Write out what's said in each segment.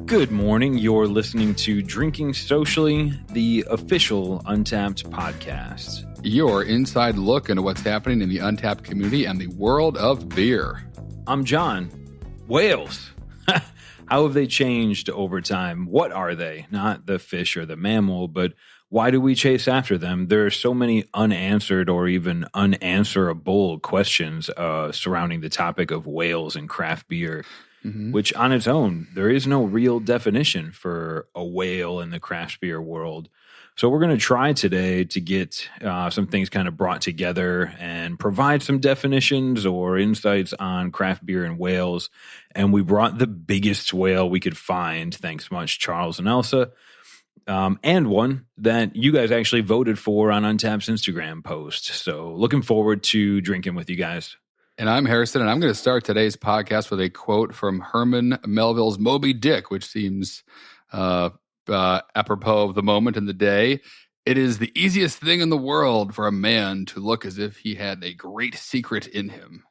Good morning. You're listening to Drinking Socially, the official Untappd podcast. Your inside look into what's happening in the Untappd community and the world of beer. I'm John. Whales. How have they changed over time? What are they? Not the fish or the mammal, but why do we chase after them? There are so many unanswered or even unanswerable questions surrounding the topic of whales and craft beer. Which on its own, there is no real definition for a whale in the craft beer world. So we're going to try today to get some things kind of brought together and provide some definitions or insights on craft beer and whales. And we brought the biggest whale we could find, thanks much, Charles and Elsa, and one that you guys actually voted for on Untappd's Instagram post. So looking forward to drinking with you guys. And I'm Harrison, and I'm going to start today's podcast with a quote from Herman Melville's Moby Dick, which seems apropos of the moment and the day. It is the easiest thing in the world for a man to look as if he had a great secret in him.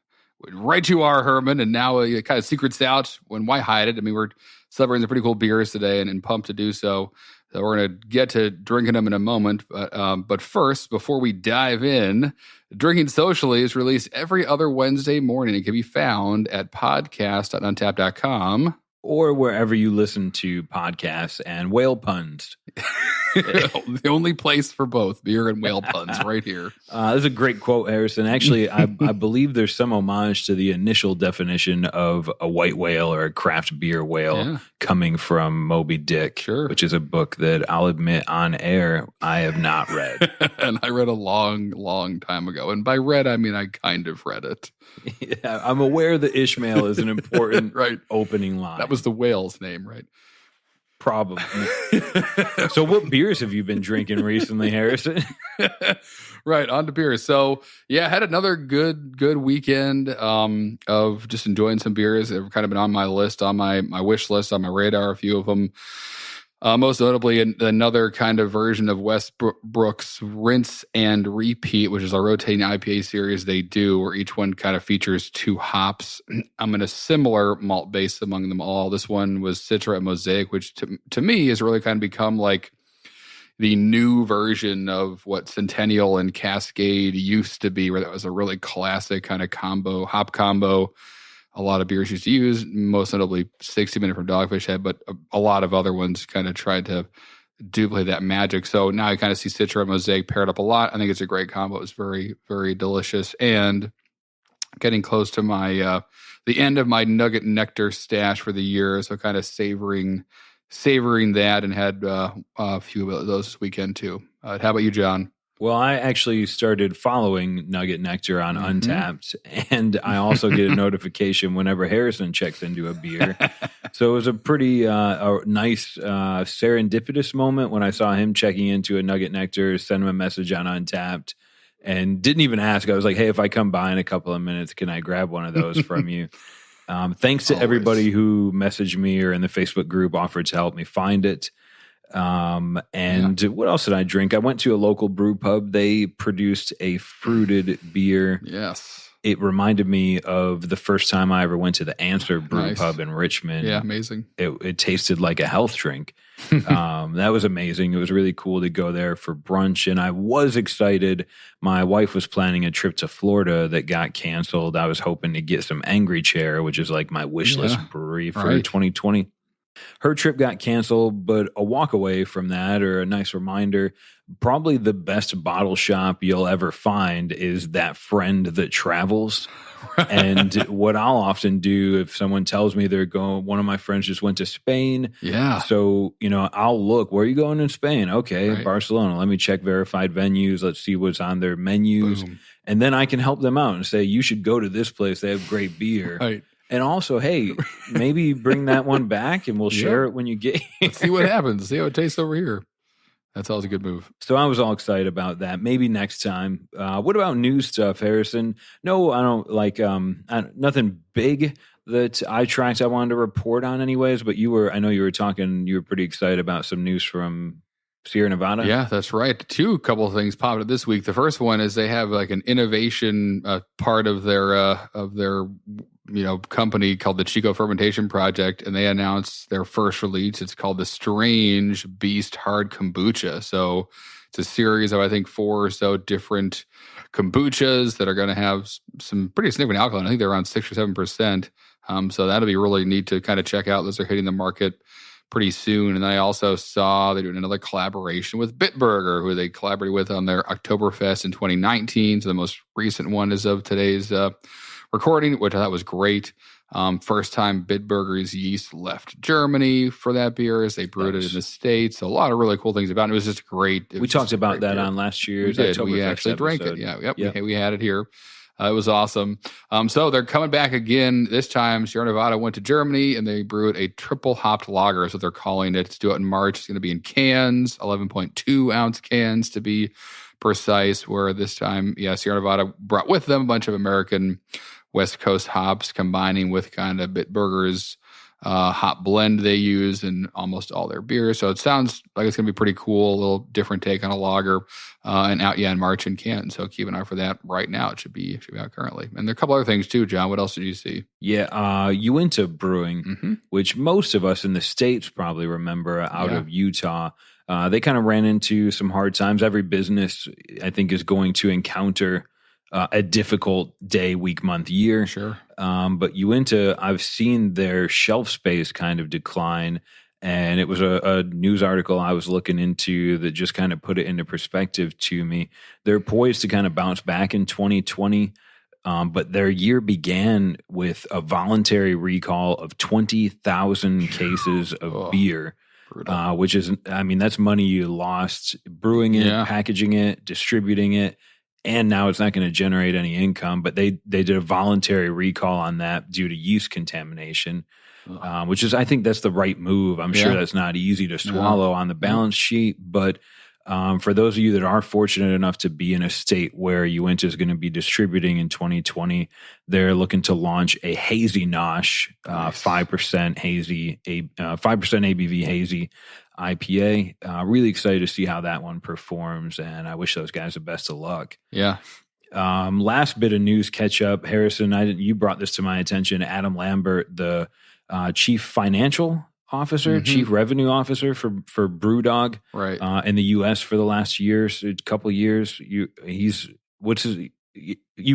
Right you are, Herman, and now it kind of secret's out. Why hide it? I mean, we're celebrating some pretty cool beers today and pumped to do so. So we're going to get to drinking them in a moment. But first, before we dive in, Drinking Socially is released every other Wednesday morning. It can be found at podcast.untappd.com. Or wherever you listen to podcasts and whale puns. The only place for both beer and whale puns right here. This is a great quote, Harrison. Actually, I believe there's some homage to the initial definition of a white whale or a craft beer whale coming from Moby Dick, which is a book that I'll admit on air I have not read. And I read a long, long time ago. And by read, I mean I kind of read it. Yeah, I'm aware that Ishmael is an important opening line. That was the whale's name, right? Probably. So what beers have you been drinking recently, Harrison? Right, on to beers. So, yeah, I had another good weekend of just enjoying some beers. They've kind of been on my list, on my wish list, on my radar, a few of them. Most notably, another kind of version of Westbrook's Rinse and Repeat, which is a rotating IPA series they do, where each one kind of features two hops. I'm in a similar malt base among them all. This one was Citra and Mosaic, which to me has really kind of become like the new version of what Centennial and Cascade used to be, where that was a really classic kind of hop combo. A lot of beers used to use, most notably 60 Minute from Dogfish Head, but a lot of other ones kind of tried to duplicate that magic. So now I kind of see Citra and Mosaic paired up a lot. I think it's a great combo. It's very, very delicious. And getting close to my the end of my Nugget Nectar stash for the year, so kind of savoring that, and had a few of those this weekend too. How about you, John? Well, I actually started following Nugget Nectar on Untappd, and I also get a notification whenever Harrison checks into a beer. So it was a pretty nice serendipitous moment when I saw him checking into a Nugget Nectar, send him a message on Untappd, and didn't even ask. I was like, hey, if I come by in a couple of minutes, can I grab one of those from you? Thanks to everybody who messaged me or in the Facebook group offered to help me find it. What else did I drink? I went to a local brew pub. They produced a fruited beer. Yes. It reminded me of the first time I ever went to the Answer Brew Pub in Richmond. Yeah, amazing. It tasted like a health drink. That was amazing. It was really cool to go there for brunch, and I was excited. My wife was planning a trip to Florida that got canceled. I was hoping to get some Angry Chair, which is like my wish list brewery for 2020. Her trip got canceled, but a walk away from that, or a nice reminder, probably the best bottle shop you'll ever find is that friend that travels. And what I'll often do if someone tells me they're going, one of my friends just went to Spain. Yeah. So, I'll look, where are you going in Spain? Okay, Barcelona. Let me check verified venues. Let's see what's on their menus. Boom. And then I can help them out and say, you should go to this place. They have great beer. Right. And also, hey, maybe bring that one back and we'll share it when you get here. Let's see what happens. See how it tastes over here. That's always a good move. So I was all excited about that. Maybe next time. What about news stuff, Harrison? No, I don't like nothing big that I tracked I wanted to report on anyways, but I know you were pretty excited about some news from Sierra Nevada. Yeah, that's right. Couple of things popped up this week. The first one is they have like an innovation part of their company called the Chico Fermentation Project, and they announced their first release. It's called the Strange Beast Hard Kombucha. So it's a series of, I think, 4 or so different kombuchas that are going to have some pretty significant alcohol. I think they're around 6 or 7%. So that'll be really neat to kind of check out. Those are hitting the market pretty soon. And then I also saw they're doing another collaboration with Bitburger, who they collaborated with on their Oktoberfest in 2019. So the most recent one is of today's recording, which I thought was great. First time Bitburger's yeast left Germany for that beer as they brewed it in the States. So a lot of really cool things about it. It was just great. We talked about that on last year's Oktoberfest. We actually drank it. Yeah. We had it here. It was awesome. So they're coming back again. This time, Sierra Nevada went to Germany and they brewed a triple hopped lager, is what they're calling it. To do it in March. It's going to be in cans, 11.2 ounce cans to be precise, where this time, Sierra Nevada brought with them a bunch of American West Coast hops, combining with kind of Bitburger's hop blend they use in almost all their beers. So it sounds like it's going to be pretty cool, a little different take on a lager, and out in March in Canton. So keep an eye for that right now. It should be out currently. And there are a couple other things too, John. What else did you see? Yeah, Uinta Brewing, which most of us in the States probably remember out of Utah. They kind of ran into some hard times. Every business, I think, is going to encounter a difficult day, week, month, year. Sure. But Uinta, I've seen their shelf space kind of decline. And it was a news article I was looking into that just kind of put it into perspective to me. They're poised to kind of bounce back in 2020. But their year began with a voluntary recall of 20,000 cases of beer. Which is, that's money you lost brewing it, packaging it, distributing it, and now it's not going to generate any income. But they did a voluntary recall on that due to yeast contamination, which is, I think that's the right move. I'm sure that's not easy to swallow on the balance sheet, but for those of you that are fortunate enough to be in a state where Uinta is going to be distributing in 2020, they're looking to launch a hazy nosh, 5% hazy, 5% ABV hazy IPA. Really excited to see how that one performs, and I wish those guys the best of luck. Yeah. Last bit of news catch up, Harrison. You brought this to my attention. Adam Lambert, the chief financial officer, chief revenue officer for BrewDog, right, in the U.S. for the last couple of years. You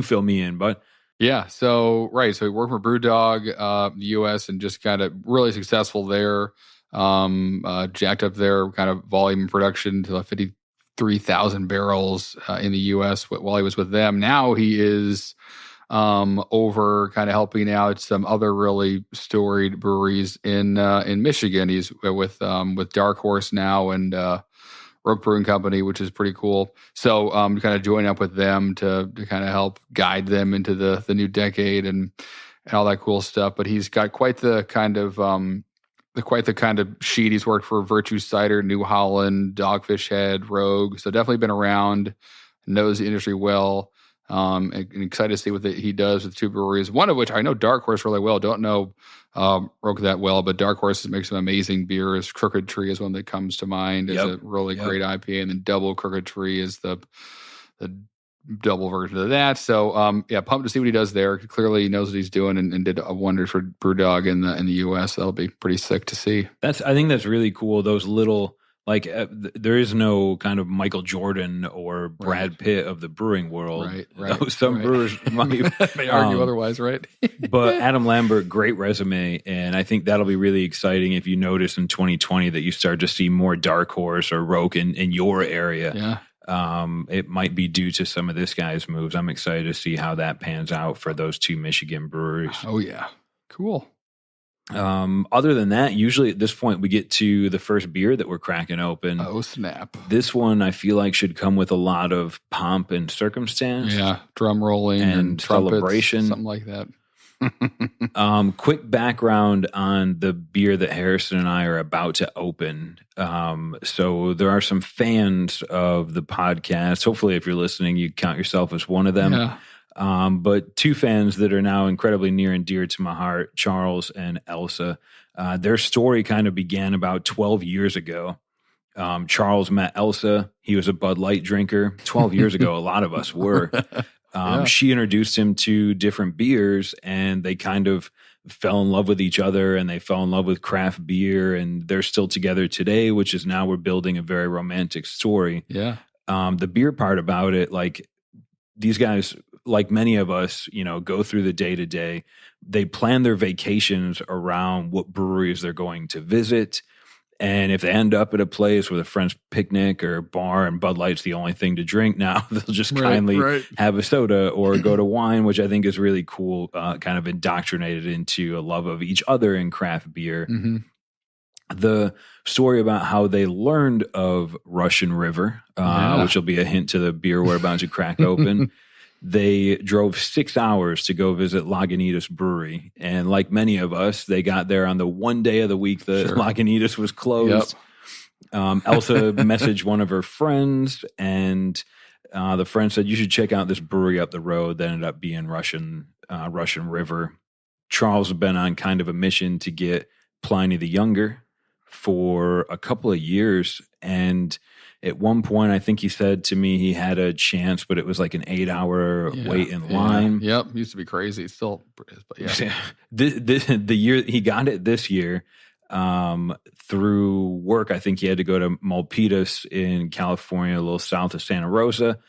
fill me in, but yeah. So he worked for BrewDog, the U.S. and just kind of really successful there. Jacked up their kind of volume production to 53,000 barrels in the U.S. while he was with them. Now he is over kind of helping out some other really storied breweries in Michigan. He's with Dark Horse now and Rogue Brewing Company, which is pretty cool. So kind of join up with them to kind of help guide them into the new decade and all that cool stuff. But he's got quite the kind of sheet. He's worked for Virtue Cider, New Holland, Dogfish Head, Rogue. So definitely been around, knows the industry well. And excited to see what he does with 2 breweries, one of which I know Dark Horse really well. Don't know Rogue that well, but Dark Horse makes some amazing beers. Crooked Tree is one that comes to mind. It's a really great IPA, and then Double Crooked Tree is the double version of that. So pumped to see what he does there. Clearly he knows what he's doing and did a wonders for BrewDog in the US. That'll be pretty sick to see. I think that's really cool. Those little, there is no kind of Michael Jordan or Brad Pitt of the brewing world. Right. Some brewers may argue otherwise, right? But Adam Lambert, great resume. And I think that'll be really exciting if you notice in 2020 that you start to see more Dark Horse or Rogue in your area. Yeah. It might be due to some of this guy's moves. I'm excited to see how that pans out for those 2 Michigan breweries. Oh yeah. Cool. Other than that, usually at this point we get to the first beer that we're cracking open. Oh snap. This one I feel like should come with a lot of pomp and circumstance. Yeah. Drum rolling and trumpets, celebration. Something like that. Quick background on the beer that Harrison and I are about to open. So there are some fans of the podcast. Hopefully, if you're listening, you count yourself as one of them. Yeah. But 2 fans that are now incredibly near and dear to my heart, Charles and Elsa. Their story kind of began about 12 years ago. Charles met Elsa. He was a Bud Light drinker. 12 years ago, a lot of us were. She introduced him to different beers, and they kind of fell in love with each other, and they fell in love with craft beer, and they're still together today, which is now we're building a very romantic story. Yeah. The beer part about it, like these guys, like many of us, go through the day to day. They plan their vacations around what breweries they're going to visit. And if they end up at a place with a friend's picnic or bar and Bud Light's the only thing to drink now, they'll just kindly have a soda or go to wine, which I think is really cool, kind of indoctrinated into a love of each other in craft beer. Mm-hmm. The story about how they learned of Russian River, which will be a hint to the beer we're about to crack open. They drove 6 hours to go visit Lagunitas Brewery. And like many of us, they got there on the one day of the week that Lagunitas was closed. Yep. Elsa messaged one of her friends, and the friend said, you should check out this brewery up the road. That ended up being Russian River. Charles had been on kind of a mission to get Pliny the Younger for a couple of years. And at one point, I think he said to me he had a chance, but it was like an 8-hour wait in line. Yep. Used to be crazy. It still is, but yeah. The year he got it this year, through work, I think he had to go to Milpitas in California, a little south of Santa Rosa,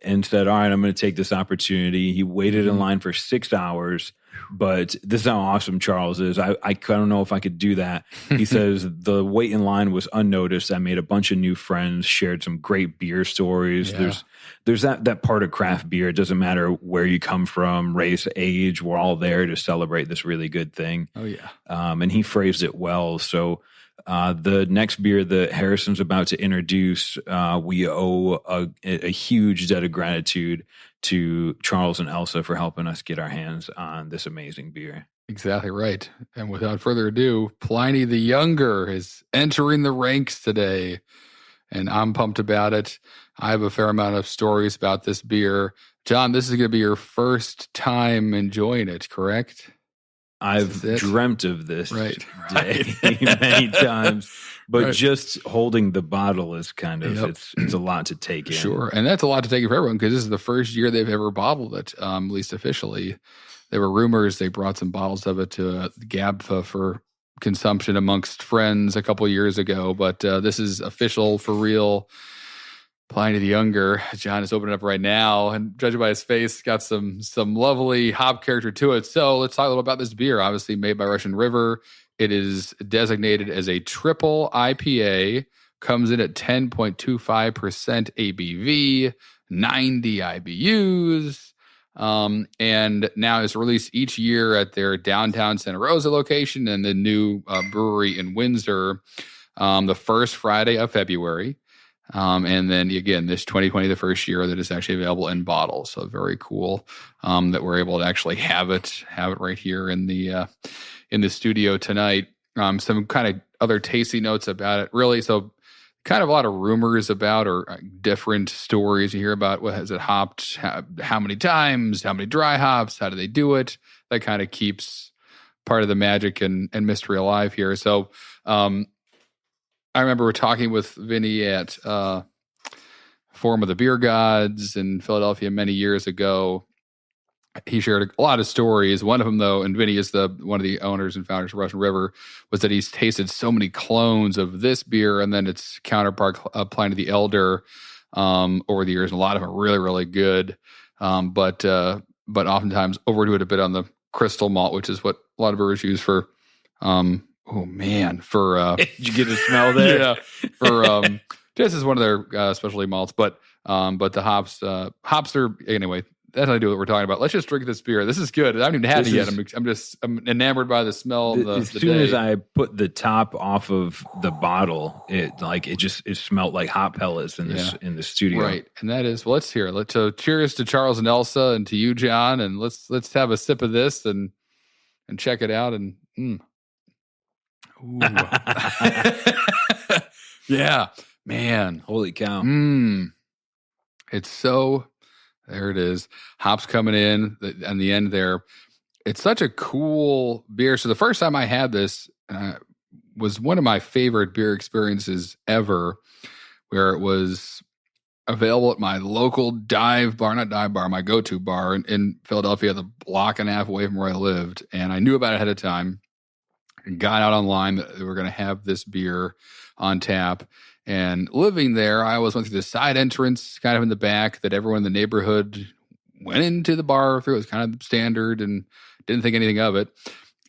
and said, all right, I'm going to take this opportunity. He waited in line for 6 hours. But this is how awesome Charles is. I don't know if I could do that. He says the wait in line was unnoticed. I made a bunch of new friends, shared some great beer stories. Yeah. There's that part of craft beer. It doesn't matter where you come from, race, age. We're all there to celebrate this really good thing. Oh, yeah. And he phrased it well. So the next beer that Harrison's about to introduce, we owe a huge debt of gratitude to Charles and Elsa for helping us get our hands on this amazing beer. Exactly right. And without further ado, Pliny the Younger is entering the ranks today, and I'm pumped about it. I have a fair amount of stories about this beer. John, this is going to be your first time enjoying it, correct? I've dreamt of this day many times, but just holding the bottle is kind of, it's a lot to take in. Sure. And that's a lot to take in for everyone because this is the first year they've ever bottled it, at least officially. There were rumors they brought some bottles of it to GABFA for consumption amongst friends a couple years ago, but this is official for real. Pliny the Younger. John is opening up right now, and judging by his face, got some lovely hop character to it. So let's talk a little about this beer. Obviously made by Russian River. It is designated as a triple IPA, comes in at 10.25% ABV, 90 IBUs, and now is released each year at their downtown Santa Rosa location and the new brewery in Windsor the first Friday of February. And then again, this 2020, the first year that it's actually available in bottles. So very cool that we're able to actually have it right here in the studio tonight. Some kind of other tasty notes about it, really. So kind of a lot of rumors about or different stories you hear about. What has it hopped? How many times? How many dry hops? How do they do it? That kind of keeps part of the magic and mystery alive here. So, I remember we're talking with Vinny at Forum of the Beer Gods in Philadelphia many years ago. He shared a lot of stories. One of them, though, and Vinny is one of the owners and founders of Russian River, was that he's tasted so many clones of this beer and then its counterpart, Pliny the Elder, over the years. And a lot of them are really, really good, but oftentimes overdo it a bit on the crystal malt, which is what a lot of brewers use for. Oh man! For did you get a smell there? Yeah, for this is one of their specialty malts, but the hops are anyway. That's how I do what we're talking about. Let's just drink this beer. This is good. I haven't even had it yet. I'm enamored by the smell. As soon as I put the top off of the bottle, it smelled like hot pellets in the studio. Right, and that is let's hear it. So cheers to Charles and Elsa and to you, John, and let's have a sip of this and check it out and. Ooh. Yeah, man. Holy cow. It's so, there it is. Hops coming in on the end there. It's such a cool beer. So the first time I had this was one of my favorite beer experiences ever, where it was available at my local my go-to bar in Philadelphia, the block and a half away from where I lived. And I knew about it ahead of time and got out online that they were going to have this beer on tap. And living there, I always went through the side entrance, kind of in the back, that everyone in the neighborhood went into the bar through. It was kind of standard and didn't think anything of it.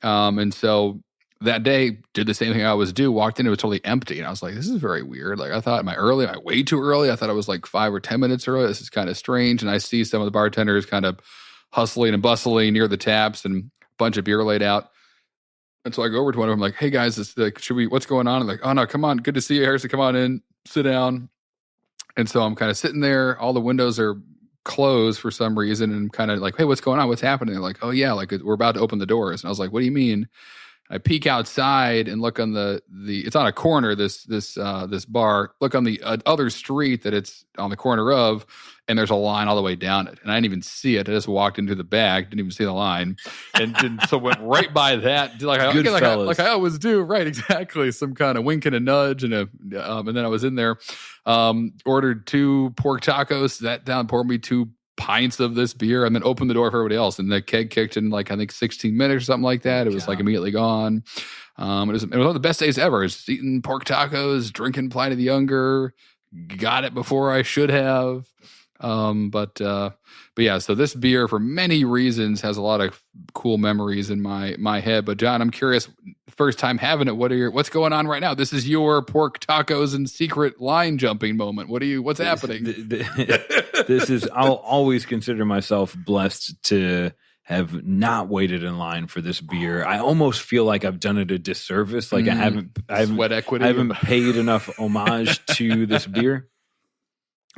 And so that day, did the same thing I always do. Walked in, it was totally empty. And I was like, this is very weird. Like, I thought, am I way too early? I thought I was like 5 or 10 minutes early. This is kind of strange. And I see some of the bartenders kind of hustling and bustling near the taps and a bunch of beer laid out. And so I go over to one of them, like, hey guys, what's going on? And like, oh no, come on. Good to see you, Harrison. Come on in, sit down. And so I'm kind of sitting there. All the windows are closed for some reason. And I'm kind of like, hey, what's going on? What's happening? They're like, oh yeah, like we're about to open the doors. And I was like, what do you mean? I peek outside and look on the it's on a corner, this bar, look on the other street that it's on the corner of, and there's a line all the way down it. And I didn't even see it. I just walked into the back, didn't even see the line. And so went right by that, like I always do. Right, exactly. Some kind of wink and a nudge and then I was in there, ordered 2 pork tacos, sat down, poured me 2 pints of this beer, and then opened the door for everybody else. And the keg kicked in like, I think 16 minutes or something like that. It was like immediately gone. It was one of the best days ever. I was eating pork tacos, drinking Pliny the Younger, got it before I should have. But yeah, so this beer for many reasons has a lot of cool memories in my head. But John, I'm curious, first time having it, what's going on right now? This is your pork tacos and secret line jumping moment. What's happening? This is, I'll always consider myself blessed to have not waited in line for this beer. I almost feel like I've done it a disservice. Like I haven't sweat equity. I haven't paid enough homage to this beer.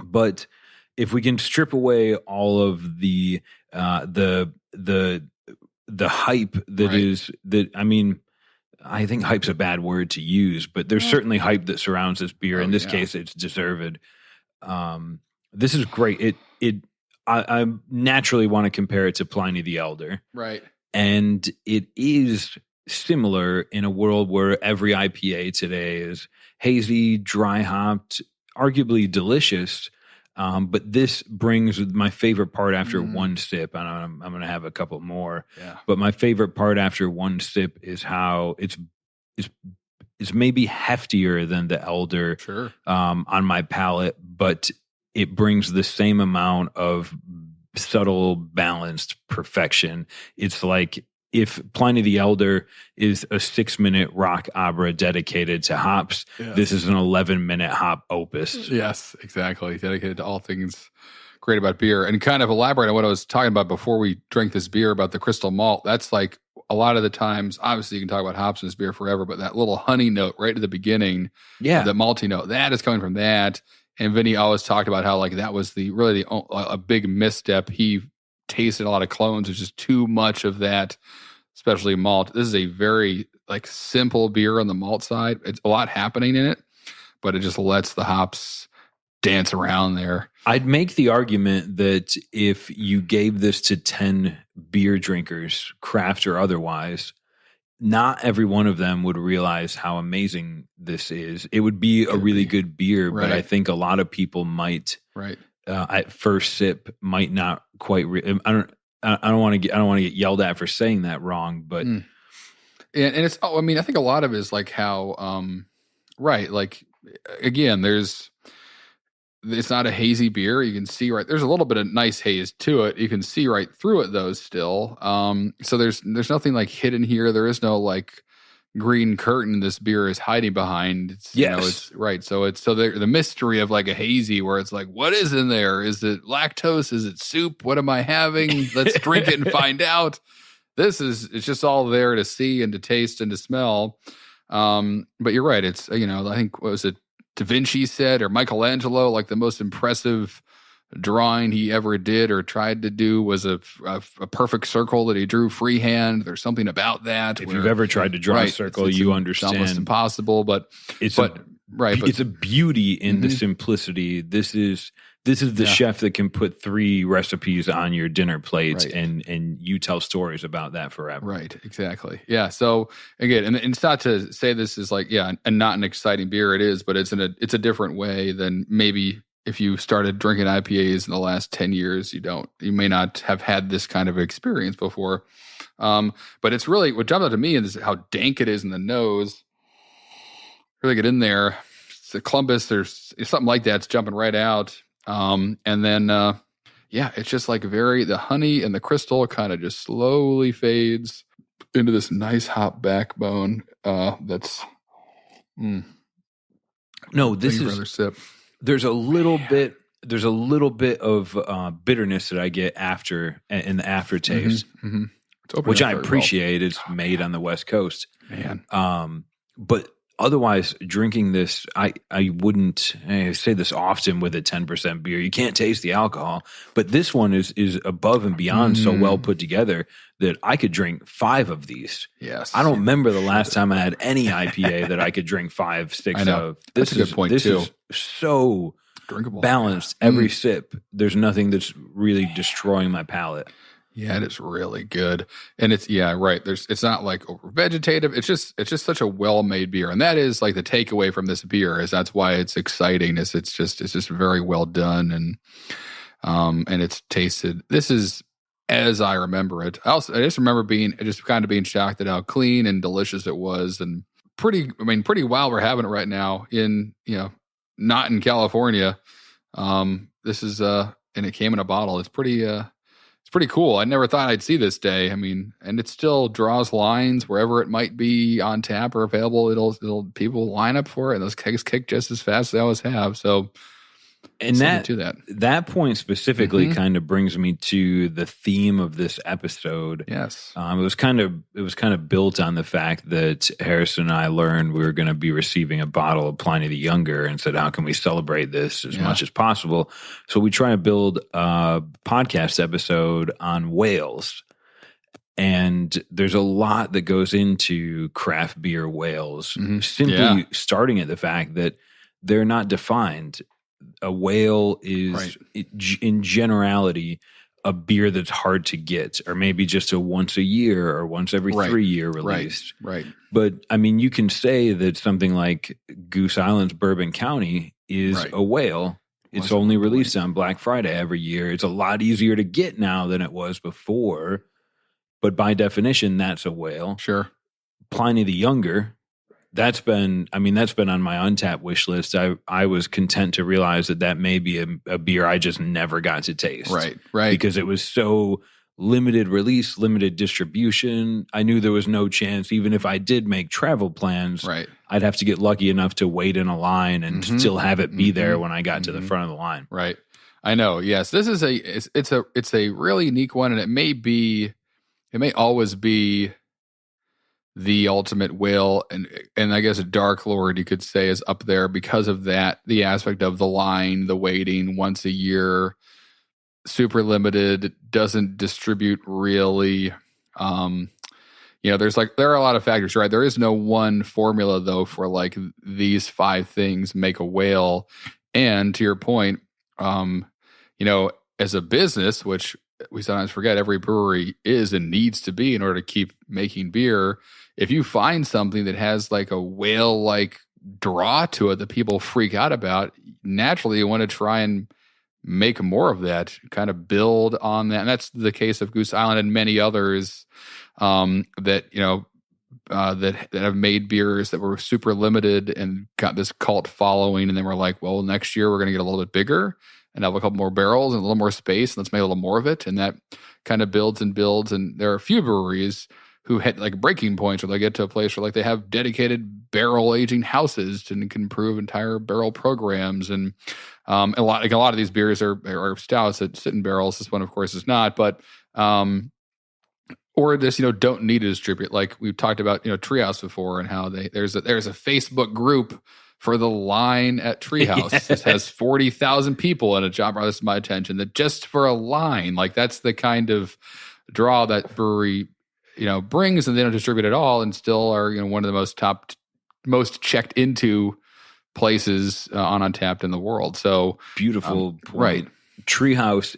But if we can strip away all of the hype that is that, I mean, I think hype's a bad word to use, but there's certainly hype that surrounds this beer. In this case, it's deserved. This is great. I naturally want to compare it to Pliny the Elder. Right. And it is similar in a world where every IPA today is hazy, dry hopped, arguably delicious. But this brings my favorite part after one sip. And I'm going to have a couple more. Yeah. But my favorite part after one sip is how it's maybe heftier than the Elder on my palate, but it brings the same amount of subtle, balanced perfection. It's like if Pliny the Elder is a 6-minute rock opera dedicated to hops, this is an 11-minute hop opus. Yes, exactly. Dedicated to all things great about beer. And kind of elaborate on what I was talking about before we drank this beer about the crystal malt. That's like a lot of the times, obviously you can talk about hops in this beer forever, but that little honey note right at the beginning, that malty note, that is coming from that. And Vinny always talked about how like that was a big misstep. He tasted a lot of clones. There's just too much of that, especially malt. This is a very like simple beer on the malt side. It's a lot happening in it, but it just lets the hops dance around there. I'd make the argument that if you gave this to 10 beer drinkers, craft or otherwise, not every one of them would realize how amazing this is. It would be a really good beer, but I think a lot of people might, at first sip, might not quite. I don't want to get yelled at for saying that wrong, but and it's. Oh, I mean, I think a lot of it is like how, like again, it's not a hazy beer. You can see there's a little bit of nice haze to it. You can see right through it though still. So there's nothing like hidden here. There is no like green curtain this beer is hiding behind. It's right. So the mystery of like a hazy where it's like, what is in there? Is it lactose? Is it soup? What am I having? Let's drink it and find out. It's just all there to see and to taste and to smell. But you're right. It's, I think, what was it? Da Vinci said, or Michelangelo, like the most impressive drawing he ever did or tried to do was a perfect circle that he drew freehand. There's something about that. If you've ever tried to draw a circle, you understand. It's almost impossible, but it's a beauty in the simplicity. This is the chef that can put 3 recipes on your dinner plate and you tell stories about that forever. Right, exactly. Yeah. So again, and it's not to say this is like, and not an exciting beer. It is, but it's a different way than maybe if you started drinking IPAs in the last 10 years, you may not have had this kind of experience before. But it's really, what jumped out to me is how dank it is in the nose. Really get in there. The Columbus, there's something like that's jumping right out. And then, it's just like the honey and the crystal kind of just slowly fades into this nice hop backbone. That's, no, this is another sip. There's a little bit of bitterness that I get after in the aftertaste, which I appreciate. It's made on the West Coast, man. But otherwise, drinking this, I wouldn't say this often with a 10% beer. You can't taste the alcohol, but this one is above and beyond so well put together that I could drink 5 of these. Yes. I don't remember the last time I had any IPA that I could drink 5, 6 of. That's a good point, this too. Is so drinkable, balanced. Every sip, there's nothing that's really destroying my palate. Yeah, it is really good. And it's right. It's not like over vegetative. It's just such a well-made beer. And that is like the takeaway from this beer is that's why it's exciting, is it's just very well done and it's tasted. This is as I remember it. I just remember being shocked at how clean and delicious it was, and pretty wild we're having it right now in, not in California. This is and it came in a bottle. It's pretty cool. I never thought I'd see this day. And it still draws lines wherever it might be on tap or available. It'll people line up for it, and those kegs kick just as fast as they always have. So, and that point specifically kind of brings me to the theme of this episode. Yes, it was kind of built on the fact that Harrison and I learned we were going to be receiving a bottle of Pliny the Younger, and said, how can we celebrate this as much as possible? So we try to build a podcast episode on whales. And there's a lot that goes into craft beer whales, simply starting at the fact that they're not defined. A whale is, in generality, a beer that's hard to get, or maybe just a once a year or once every 3 year release. Right. But you can say that something like Goose Island's Bourbon County is a whale. It's only released on Black Friday every year. It's a lot easier to get now than it was before. But by definition, that's a whale. Sure. Pliny the Younger, that's been on my Untappd wish list. I was content to realize that may be a beer I just never got to taste. Right. Because it was so limited release, limited distribution. I knew there was no chance, even if I did make travel plans, I'd have to get lucky enough to wait in a line and still have it be there when I got to the front of the line. Right. I know. Yes. This is it's a really unique one, and it may always be the ultimate whale, and I guess a Dark Lord, you could say, is up there because of that, the aspect of the line, the waiting once a year, super limited, doesn't distribute really. There are a lot of factors, right? There is no one formula though for like these 5 things make a whale. And to your point, as a business, which we sometimes forget every brewery is and needs to be in order to keep making beer, if you find something that has like a whale-like draw to it that people freak out about, naturally you want to try and make more of that, kind of build on that. And that's the case of Goose Island and many others that have made beers that were super limited and got this cult following. And then we're like, well, next year we're going to get a little bit bigger and have a couple more barrels and a little more space. And let's make a little more of it. And that kind of builds and builds. And there are a few breweries who had like breaking points where they get to a place where like they have dedicated barrel aging houses and can improve entire barrel programs. And a lot of these beers are stouts that sit in barrels. This one, of course, is not. But or just don't need to distribute. Like we've talked about Treehouse before, and how there's a Facebook group for the line at Treehouse. Yes. It has 40,000 people in a job. This is my attention. That just for a line, like that's the kind of draw that brewery brings, and they don't distribute at all, and still are one of the most checked into places on Untappd in the world. So beautiful, right? Treehouse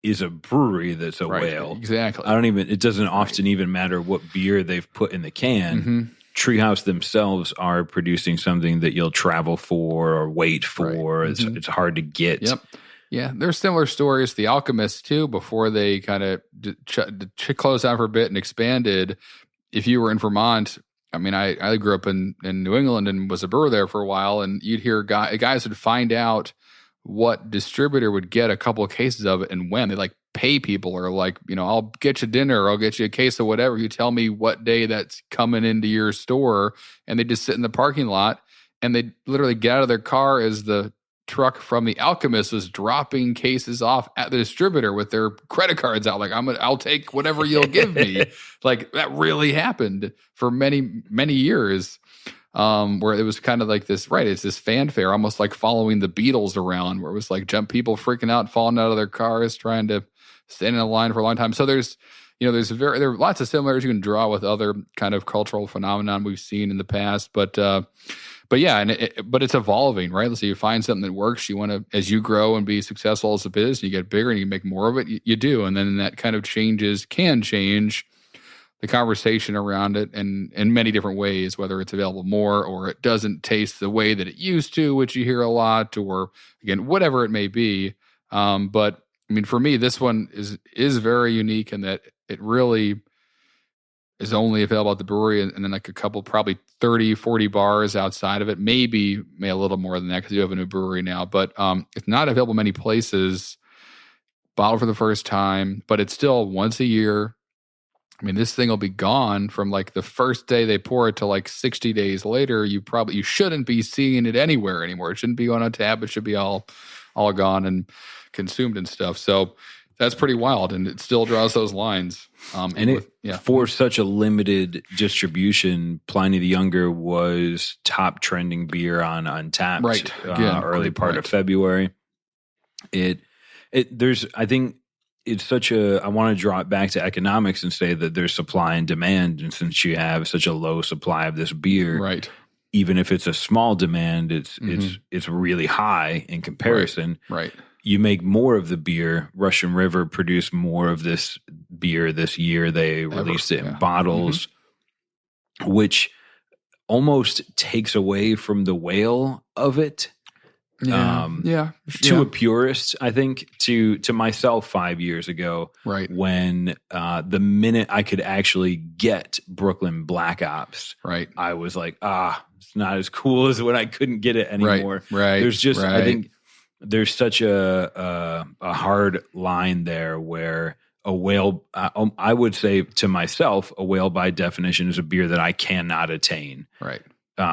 is a brewery that's a whale. Exactly. It doesn't often even matter what beer they've put in the can. Treehouse themselves are producing something that you'll travel for or wait for. Right. It's hard to get. Yep. Yeah, there's similar stories to The Alchemist too. Before they kind of closed down for a bit and expanded, if you were in Vermont, I mean, I grew up in New England and was a brewer there for a while, and you'd hear guys would find out what distributor would get a couple of cases of it and when. They like pay people, or like, I'll get you dinner, or I'll get you a case of whatever. You tell me what day that's coming into your store, and they just sit in the parking lot and they literally get out of their car as the truck from The Alchemist was dropping cases off at the distributor with their credit cards out. Like, I'll take whatever you'll give me. Like, that really happened for many, many years. Where it was kind of like this, right? It's this fanfare, almost like following the Beatles around, where it was like people freaking out, falling out of their cars, trying to stand in a line for a long time. So there are lots of similarities you can draw with other kind of cultural phenomenon we've seen in the past, but yeah, but it's evolving, right? So you find something that works, you want to, as you grow and be successful as a business, you get bigger and you make more of it, you do, and then that kind of can change the conversation around it in many different ways, whether it's available more or it doesn't taste the way that it used to, which you hear a lot, or again, whatever it may be. But I mean, for me, this one is very unique in that it really is only available at the brewery and then like a couple, probably 30, 40 bars outside of it, maybe a little more than that because you have a new brewery now. But it's not available many places, bottled for the first time, but it's still once a year. I mean, this thing will be gone from like the first day they pour it to like 60 days later. You shouldn't be seeing it anywhere anymore. It shouldn't be on Untappd. It should be all gone and consumed and stuff. So that's pretty wild, and it still draws those lines. For such a limited distribution, Pliny the Younger was top trending beer on Untappd, right? Early part of February. I think it's I want to draw it back to economics and say that there's supply and demand. And since you have such a low supply of this beer, right, even if it's a small demand, it's really high in comparison. Right. You make more of the beer. Russian River produced more of this beer this year. They released it in bottles, which almost takes away from the whale of it. To a purist, I think to myself 5 years ago, right, when the minute I could actually get Brooklyn Black Ops, right, I was like, it's not as cool as when I couldn't get it anymore. Right. There's just, I think there's such a hard line there where a whale, I would say to myself, a whale by definition is a beer that I cannot attain. Right.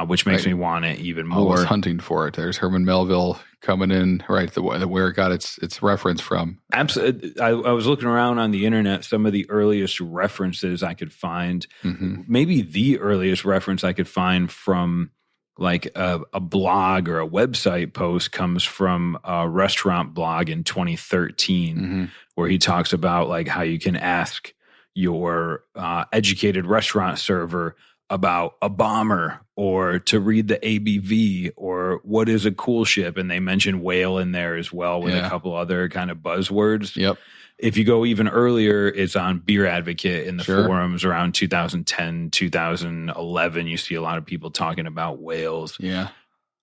Which makes me want it even more. I was hunting for it. There's Herman Melville coming in, right? Where it got its reference from. Absolutely. I was looking around on the internet, some of the earliest references I could find. Maybe the earliest reference I could find from like a blog or a website post comes from a restaurant blog in 2013, where he talks about like how you can ask your educated restaurant server about a bomber or to read the ABV or what is a cool ship. And they mention whale in there as well with a couple other kind of buzzwords. Yep. If you go even earlier, it's on Beer Advocate in the forums around 2010, 2011. You see a lot of people talking about whales. Yeah.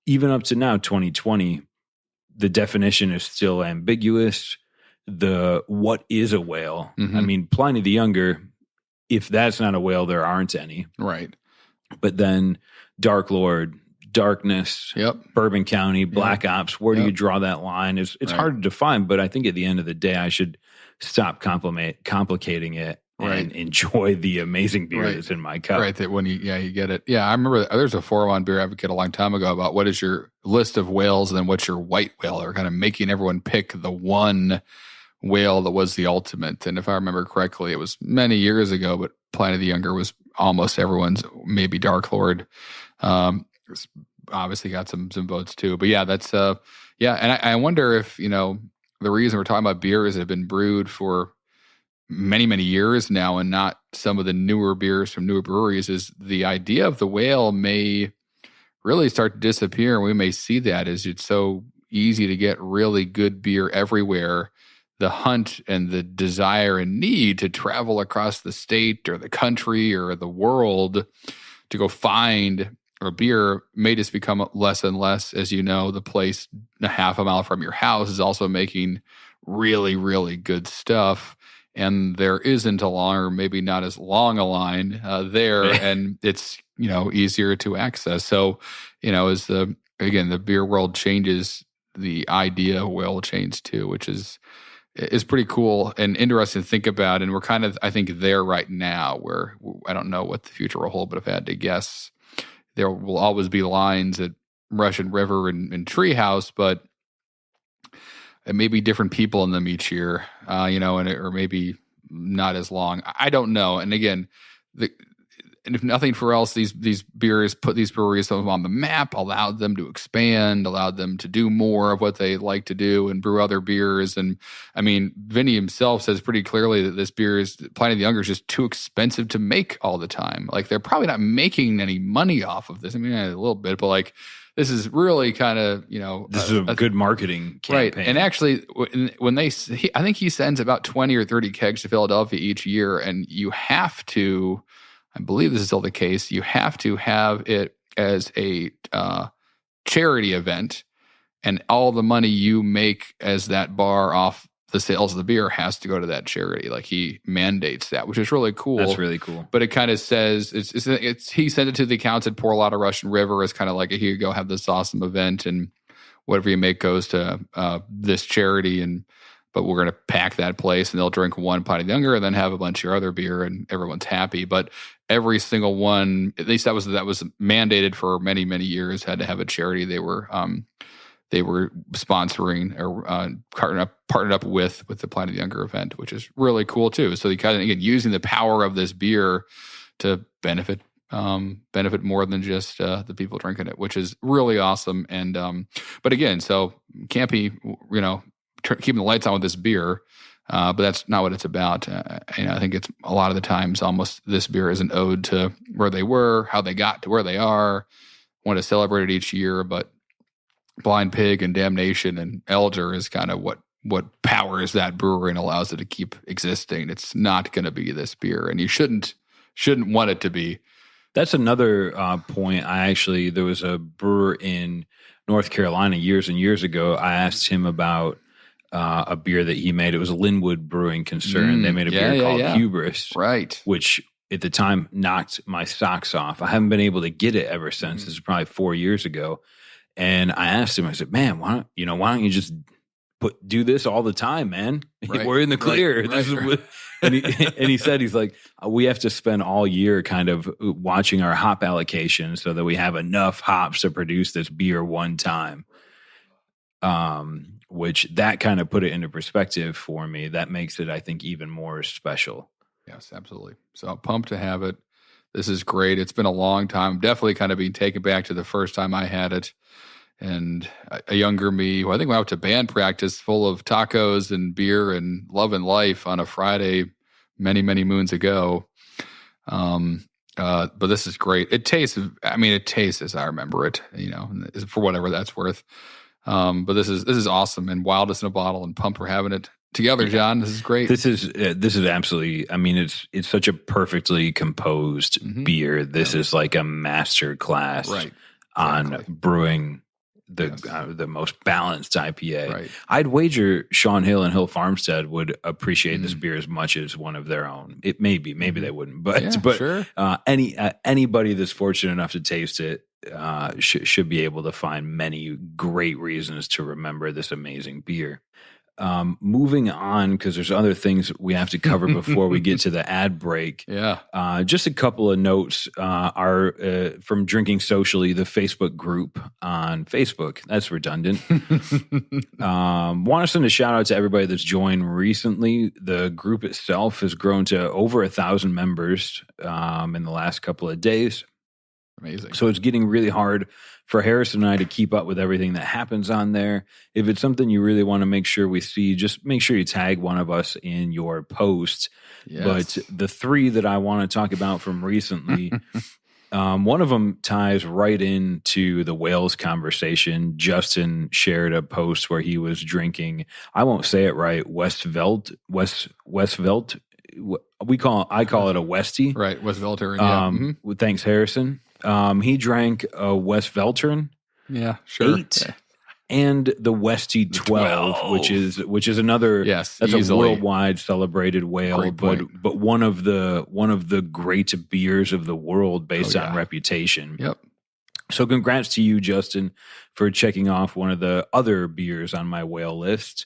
Even up to now, 2020, the definition is still ambiguous. What is a whale? I mean, Pliny the Younger, if that's not a whale, there aren't any. Right. But then Dark Lord, Darkness, Bourbon County, Black Ops, where do you draw that line? It's hard to define, but I think at the end of the day, I should stop complicating it and enjoy the amazing beer that's in my cup. Right. That when you get it. Yeah. I remember there's a forum on Beer Advocate a long time ago about what is your list of whales and then what's your white whale, or kind of making everyone pick the one whale that was the ultimate. And if I remember correctly, it was many years ago, but Pliny the Younger was almost everyone's, maybe Dark Lord. Obviously got some votes too. But yeah, that's and I wonder if, the reason we're talking about beer is it had been brewed for many, many years now and not some of the newer beers from newer breweries, is the idea of the whale may really start to disappear. And we may see that as it's so easy to get really good beer everywhere. The hunt and the desire and need to travel across the state or the country or the world to go find a beer may just become less and less. As you know, the place a half a mile from your house is also making really, really good stuff. And there isn't a longer, maybe not as long a line there, and it's, easier to access. So, as the beer world changes, the idea will change too, which is pretty cool and interesting to think about. And we're kind of, I think, there right now where I don't know what the future will hold, but if I had to guess, there will always be lines at Russian River and Treehouse, but it may be different people in them each year, or maybe not as long. I don't know. And again, and if nothing for else, these beers put these breweries on the map, allowed them to expand, allowed them to do more of what they like to do and brew other beers. And I mean, Vinny himself says pretty clearly that this beer is, Pliny the Younger, is just too expensive to make all the time. Like, they're probably not making any money off of this. I mean, a little bit, but like, this is really kind of, this is a good marketing campaign. Right. And actually, when I think he sends about 20 or 30 kegs to Philadelphia each year, and you have to, I believe this is still the case, you have to have it as a charity event, and all the money you make as that bar off the sales of the beer has to go to that charity. Like, he mandates that, which is really cool. That's really cool. But it kind of says, it's he sent it to the accounts at Pour a Lot of Russian River as kind of like, here you go, have this awesome event, and whatever you make goes to this charity. But we're going to pack that place, and they'll drink one Pliny the Younger and then have a bunch of your other beer, and everyone's happy. But every single one, at least that was mandated for many, many years, had to have a charity they were sponsoring or partnered up with the Pliny the Younger event, which is really cool too. So you kind of, again, using the power of this beer to benefit more than just the people drinking it, which is really awesome. And but again, so can't be keeping the lights on with this beer, but that's not what it's about. I think it's a lot of the times almost this beer is an ode to where they were, how they got to where they are, want to celebrate it each year. But Blind Pig and Damnation and Elder is kind of what powers that brewery and allows it to keep existing. It's not going to be this beer, and you shouldn't want it to be. That's another point. There was a brewer in North Carolina years and years ago. I asked him about a beer that he made. It was a Linwood Brewing concern. They made a beer called Hubris, right? Which at the time knocked my socks off. I haven't been able to get it ever since. This is probably 4 years ago. And I asked him, I said, man, why don't you just do this all the time, man? Right. We're in the clear. Right. This is what, and he said, he's like, we have to spend all year kind of watching our hop allocation so that we have enough hops to produce this beer one time. Which that kind of put it into perspective for me. That makes it, I think, even more special. Yes, absolutely. So I'm pumped to have it. This is great. It's been a long time. Definitely kind of being taken back to the first time I had it. And a younger me, who I think went out to band practice full of tacos and beer and love and life on a Friday many, many moons ago. But this is great. It tastes as I remember it, for whatever that's worth. But this is awesome, and Wildest in a Bottle and pumped we're having it together, John. This is great. This is absolutely, it's such a perfectly composed beer. This is like a master class on brewing the most balanced IPA. Right. I'd wager Sean Hill and Hill Farmstead would appreciate this beer as much as one of their own. It maybe they wouldn't, but sure. Anybody that's fortunate enough to taste it should be able to find many great reasons to remember this amazing beer. Moving on, because there's other things we have to cover before we get to the ad break. Yeah. Just a couple of notes are from Drinking Socially, the Facebook group on Facebook. That's redundant. Want to send a shout out to everybody that's joined recently. The group itself has grown to over 1,000 members in the last couple of days. Amazing. So it's getting really hard for Harrison and I to keep up with everything that happens on there. If it's something you really want to make sure we see, just make sure you tag one of us in your post. Yes. But the three that I want to talk about from recently, one of them ties right into the whales conversation. Justin shared a post where he was drinking, I won't say it right, Westvelt I call it a Westie. Right, West Veltern. Yeah. Thanks, Harrison. He drank a West Veltern Yeah, sure. 8 and the Westie 12, which is another. Yes, that's easily. a worldwide celebrated whale, but one of the great beers of the world based on reputation. Yep. So congrats to you, Justin, for checking off one of the other beers on my whale list.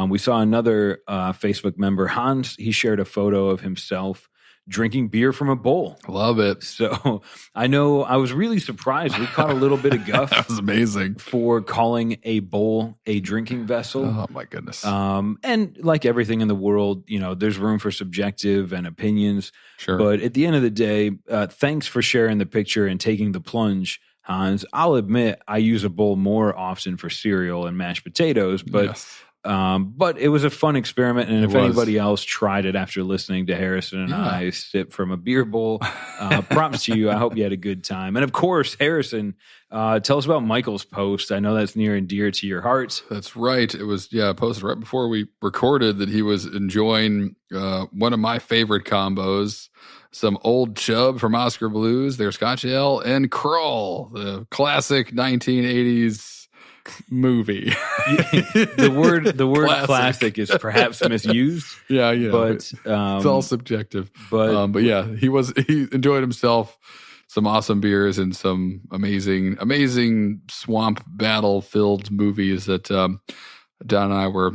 We saw another Facebook member, Hans. He shared a photo of himself drinking beer from a bowl. Love it. So I know I was really surprised. We caught a little bit of guff. That was amazing. For calling a bowl a drinking vessel. Oh, my goodness. And like everything in the world, there's room for subjective and opinions. Sure. But at the end of the day, thanks for sharing the picture and taking the plunge, Hans. I'll admit I use a bowl more often for cereal and mashed potatoes, but yes. But it was a fun experiment, and if anybody else tried it after listening to Harrison and I sip from a beer bowl, props to you. I hope you had a good time. And of course, Harrison, tell us about Michael's post. I know that's near and dear to your heart. That's right. It was posted right before we recorded that he was enjoying one of my favorite combos, some Old Chub from Oscar Blues, their Scotch Ale, and Kroll, the classic 1980s movie. the word classic is perhaps misused. Yeah, but it's all subjective. But yeah, he enjoyed himself. Some awesome beers and some amazing swamp battle filled movies that Don and I were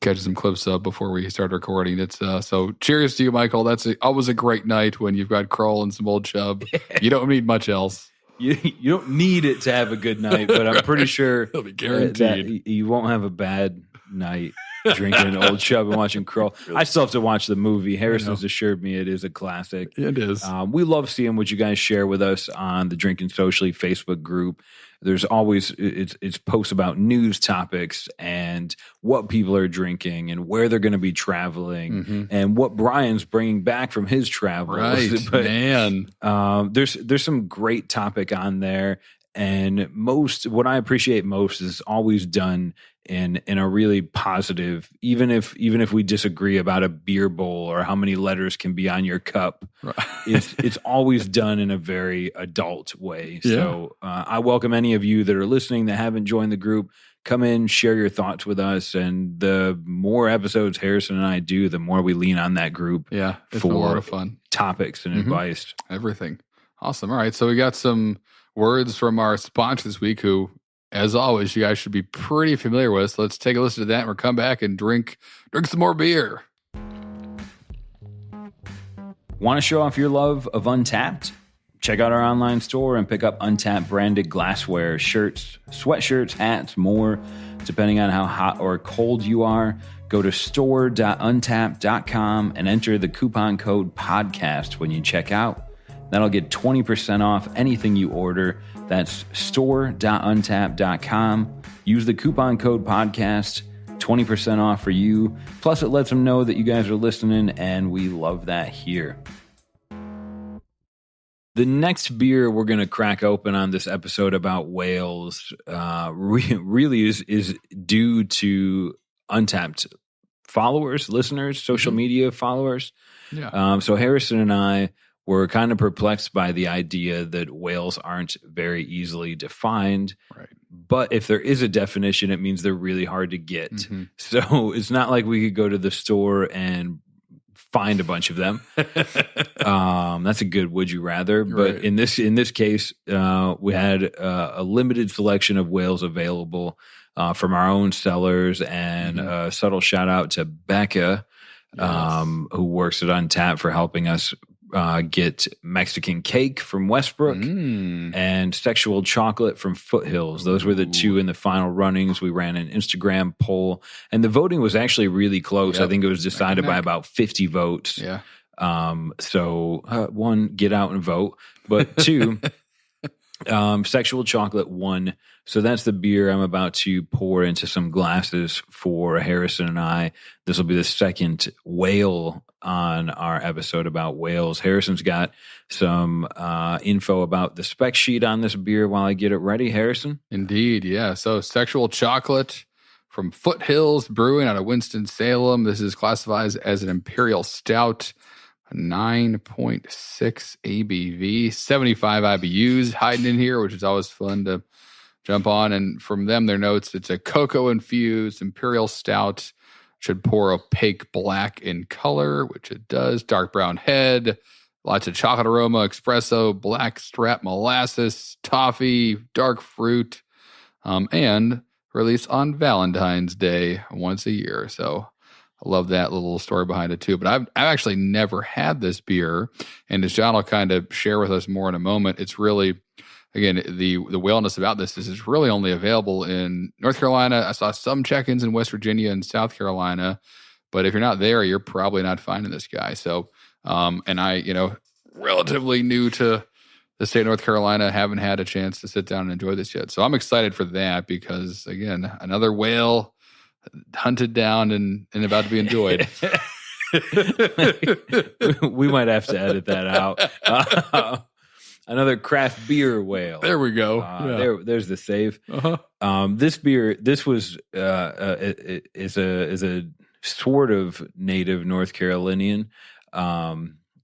catching some clips of before we started recording. It's so cheers to you, Michael. That's always a great night when you've got Kroll and some Old Chub. You don't need much else. You don't need it to have a good night, but I'm pretty sure it'll be guaranteed that you won't have a bad night drinking Old Chub and watching Kroll. I still have to watch the movie. Harrison's assured me it is a classic. It is. We love seeing what you guys share with us on the Drinking Socially Facebook group. There's always it's posts about news topics and what people are drinking and where they're going to be traveling and what Brian's bringing back from his travels. Right, but, man. There's some great topic on there, and what I appreciate most is always done in a really positive, even if we disagree about a beer bowl or how many letters can be on your cup, right. it's always done in a very adult way. Yeah. So I welcome any of you that are listening that haven't joined the group. Come in, share your thoughts with us, and the more episodes Harrison and I do, the more we lean on that group. Yeah, it's for a lot of fun topics and advice. Everything. Awesome. All right, so we got some words from our sponsor this week, who, as always, you guys should be pretty familiar with. So let's take a listen to that and we'll come back and drink some more beer. Want to show off your love of Untappd? Check out our online store and pick up Untappd branded glassware, shirts, sweatshirts, hats, more. Depending on how hot or cold you are, go to store.untappd.com and enter the coupon code podcast when you check out. That'll get 20% off anything you order. That's store.untappd.com. Use the coupon code podcast, 20% off for you. Plus, it lets them know that you guys are listening, and we love that here. The next beer we're going to crack open on this episode about whales really is due to Untappd followers, listeners, social media followers. Yeah. So Harrison and I were kind of perplexed by the idea that whales aren't very easily defined. Right. But if there is a definition, it means they're really hard to get. So it's not like we could go to the store and find a bunch of them. That's a good would you rather. But in this case, we had a limited selection of whales available from our own sellers, and a subtle shout out to Becca, who works at Untappd, for helping us get Mexican Cake from Westbrook and Sexual Chocolate from Foothills. Those were the two in the final runnings. We ran an Instagram poll, and the voting was actually really close. I think it was decided by about 50 votes. Yeah. So one, get out and vote, but two, Sexual Chocolate won. So that's the beer I'm about to pour into some glasses for Harrison and I. This will be the second whale on our episode about whales. Harrison's got some info about the spec sheet on this beer while I get it ready. Harrison? Indeed, yeah. So Sexual Chocolate from Foothills Brewing out of Winston-Salem. This is classified as an Imperial Stout, 9.6 ABV, 75 IBUs hiding in here, which is always fun to jump on. And from them, their notes, it's a cocoa-infused Imperial Stout. Should pour opaque black in color, which it does. Dark brown head, lots of chocolate aroma, espresso, black strap molasses, toffee, dark fruit, and released on Valentine's Day once a year. So I love that little story behind it too. But I've actually never had this beer, and as John will kind of share with us more in a moment, it's really, again, the wellness about this is it's really only available in North Carolina. I saw some check-ins in West Virginia and South Carolina, but if you're not there, you're probably not finding this guy. So, and I, relatively new to the state of North Carolina, haven't had a chance to sit down and enjoy this yet. So I'm excited for that because, again, another whale hunted down and about to be enjoyed. We might have to edit that out. Another craft beer whale. There we go. There's the save. Uh-huh. This beer, this was is a sort of native North Carolinian.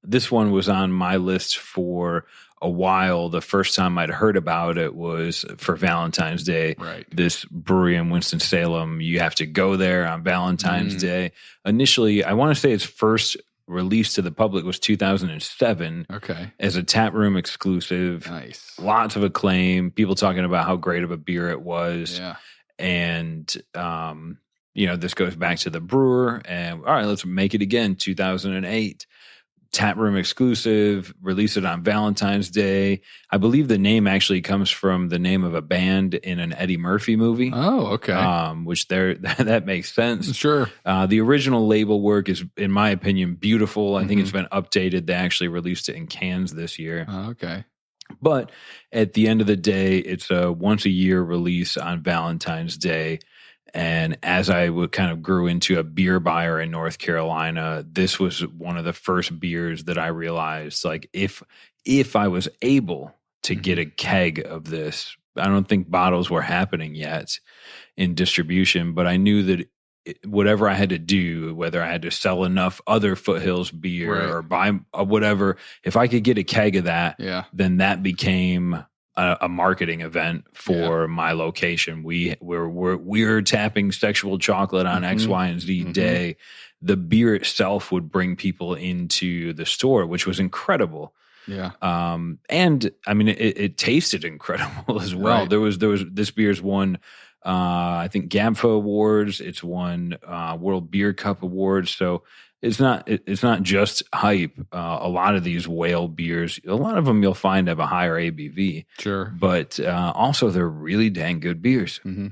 This one was on my list for a while. The first time I'd heard about it was for Valentine's Day. Right. This brewery in Winston-Salem, you have to go there on Valentine's Day. Initially, I want to say its first release to the public was 2007. Okay. As a tap room exclusive. Nice. Lots of acclaim. People talking about how great of a beer it was. Yeah. And, this goes back to the brewer. And all right, let's make it again. 2008. Tap room exclusive, release it on Valentine's Day. I believe the name actually comes from the name of a band in an Eddie Murphy movie. Oh, okay. Which that makes sense. Sure. The original label work is, in my opinion, beautiful. I think it's been updated. They actually released it in cans this year. Oh, okay. But at the end of the day, it's a once a year release on Valentine's Day. And as I kind of grew into a beer buyer in North Carolina, this was one of the first beers that I realized, like, if I was able to get a keg of this, I don't think bottles were happening yet in distribution, but I knew that whatever I had to do, whether I had to sell enough other Foothills beer or buy whatever, if I could get a keg of that, then that became a marketing event for my location. We're tapping sexual chocolate on X, Y, and Z day. The beer itself would bring people into the store, which was incredible. Yeah. And I mean, it tasted incredible as well. Right. There was this beer's won, I think GABFA awards. It's won World Beer Cup awards. So it's not just hype. A lot of these whale beers, a lot of them you'll find have a higher ABV. Sure. But also they're really dang good beers. Mm-hmm.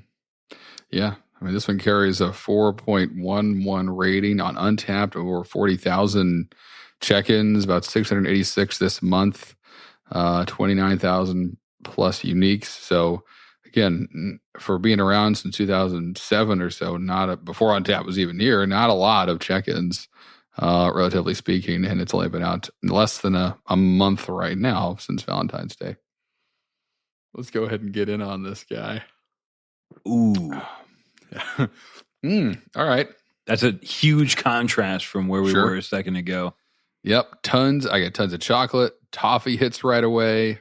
Yeah. I mean, this one carries a 4.11 rating on Untappd, over 40,000 check-ins, about 686 this month, 29,000 plus uniques. So again, for being around since 2007 or so, before Untappd was even here, not a lot of check-ins, relatively speaking, and it's only been out less than a month right now since Valentine's Day. Let's go ahead and get in on this guy. Ooh. All right. That's a huge contrast from where we were a second ago. Yep. I get tons of chocolate. Toffee hits right away.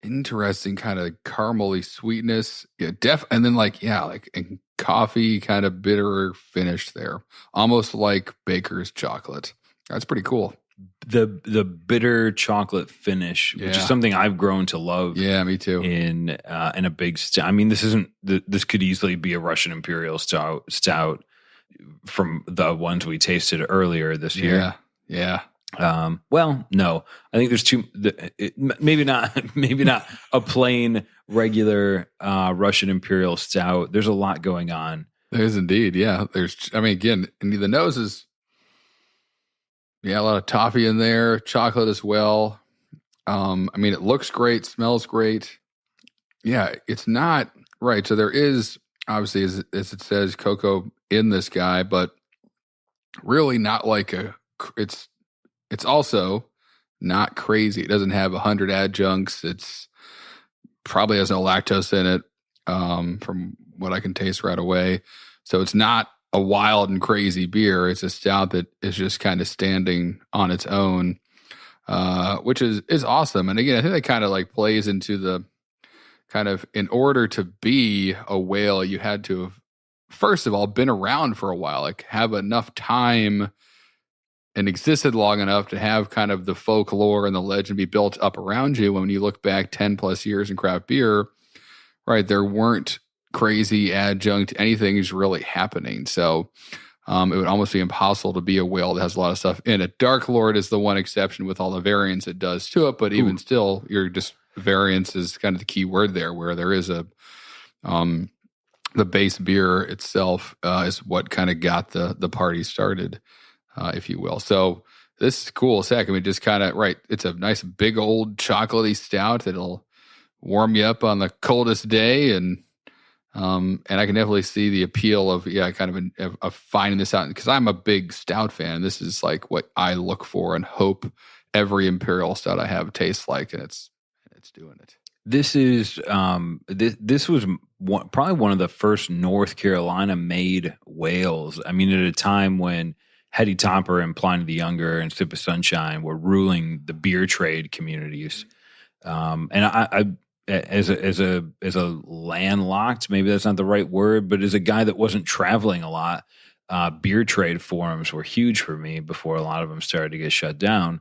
Interesting kind of caramely sweetness. Yeah, and then and coffee kind of bitter finish there. Almost like baker's chocolate. That's pretty cool. The bitter chocolate finish, which is something I've grown to love. Yeah, me too. In a big I mean, this could easily be a Russian Imperial stout from the ones we tasted earlier this year. Yeah. Well, no, I think there's maybe not a plain regular Russian Imperial stout. There's a lot going on. There's indeed. Yeah. Again, and the nose is, a lot of toffee in there, chocolate as well. It looks great, smells great. Yeah, it's not right. So there is obviously, as it says, cocoa in this guy, but really not like it's also not crazy. It doesn't have 100 adjuncts. It's probably has no lactose in it, from what I can taste right away. So it's not a wild and crazy beer. It's a stout that is just kind of standing on its own, which is awesome. And again, I think that kind of like plays into the kind of, in order to be a whale, you had to have, first of all, been around for a while, like have enough time and existed long enough to have kind of the folklore and the legend be built up around you. When you look back 10 plus years in craft beer, right, there weren't crazy adjunct anything is really happening. So it would almost be impossible to be a whale that has a lot of stuff in it. Dark Lord is the one exception with all the variants it does to it, but even still, you're just, variance is kind of the key word there, where there is a the base beer itself is what kind of got the party started, if you will. So this is cool. I mean, just kind of, right, it's a nice big old chocolatey stout that'll warm you up on the coldest day, and I can definitely see the appeal of of finding this out, because I'm a big stout fan. This is like what I look for and hope every imperial stout I have tastes like, and it's doing it. This is this was probably one of the first North Carolina made whales. I mean, at a time when Hetty Topper and Pliny the Younger and Sip of Sunshine were ruling the beer trade communities, and I as a landlocked, maybe that's not the right word, but as a guy that wasn't traveling a lot, beer trade forums were huge for me before a lot of them started to get shut down.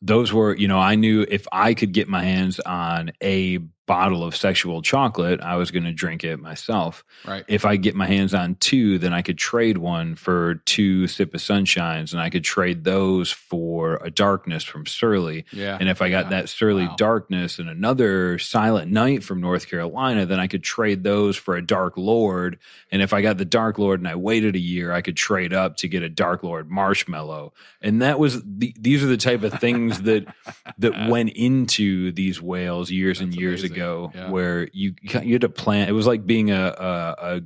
Those were, I knew if I could get my hands on a bottle of sexual chocolate, I was going to drink it myself. Right. If I get my hands on two, then I could trade one for two Sip of Sunshines, and I could trade those for a Darkness from Surly. Yeah. And if I got that Surly Darkness and another Silent Night from North Carolina, then I could trade those for a Dark Lord. And if I got the Dark Lord and I waited a year, I could trade up to get a Dark Lord Marshmallow. And that was these are the type of things that went into these whales years and years ago, where you had to plan. It was like being a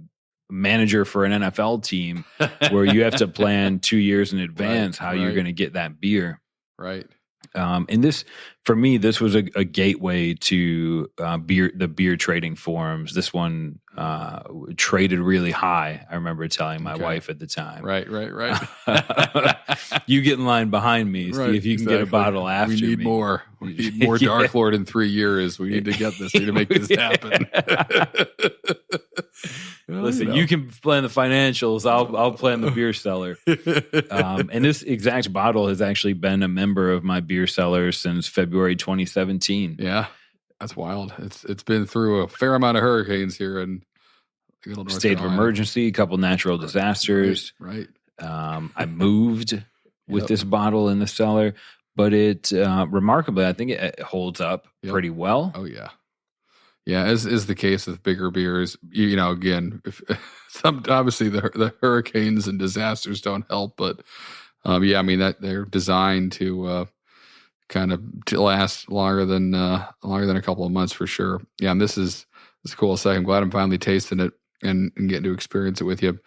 manager for an NFL team, where you have to plan 2 years in advance how you're going to get that beer. Right. And this, for me, this was a gateway to the beer trading forums. This one traded really high. I remember telling my wife at the time. Right. You get in line behind me. See if you can get a bottle after me. We need more. We need more Dark Lord in 3 years. We need to get this. We need to make this happen. Listen, you can plan the financials. I'll plan the beer cellar. And this exact bottle has actually been a member of my beer cellar since February 2017. Yeah, that's wild. It's been through a fair amount of hurricanes here in North State Carolina. of emergency, a couple natural disasters. Right. I moved with this bottle in the cellar, but it remarkably, I think it holds up pretty well. Oh yeah. Yeah, as is the case with bigger beers, again, if obviously the hurricanes and disasters don't help, but I mean that they're designed to kind of to last longer than a couple of months for sure. Yeah, and this is cool. So I'm glad I'm finally tasting it and getting to experience it with you,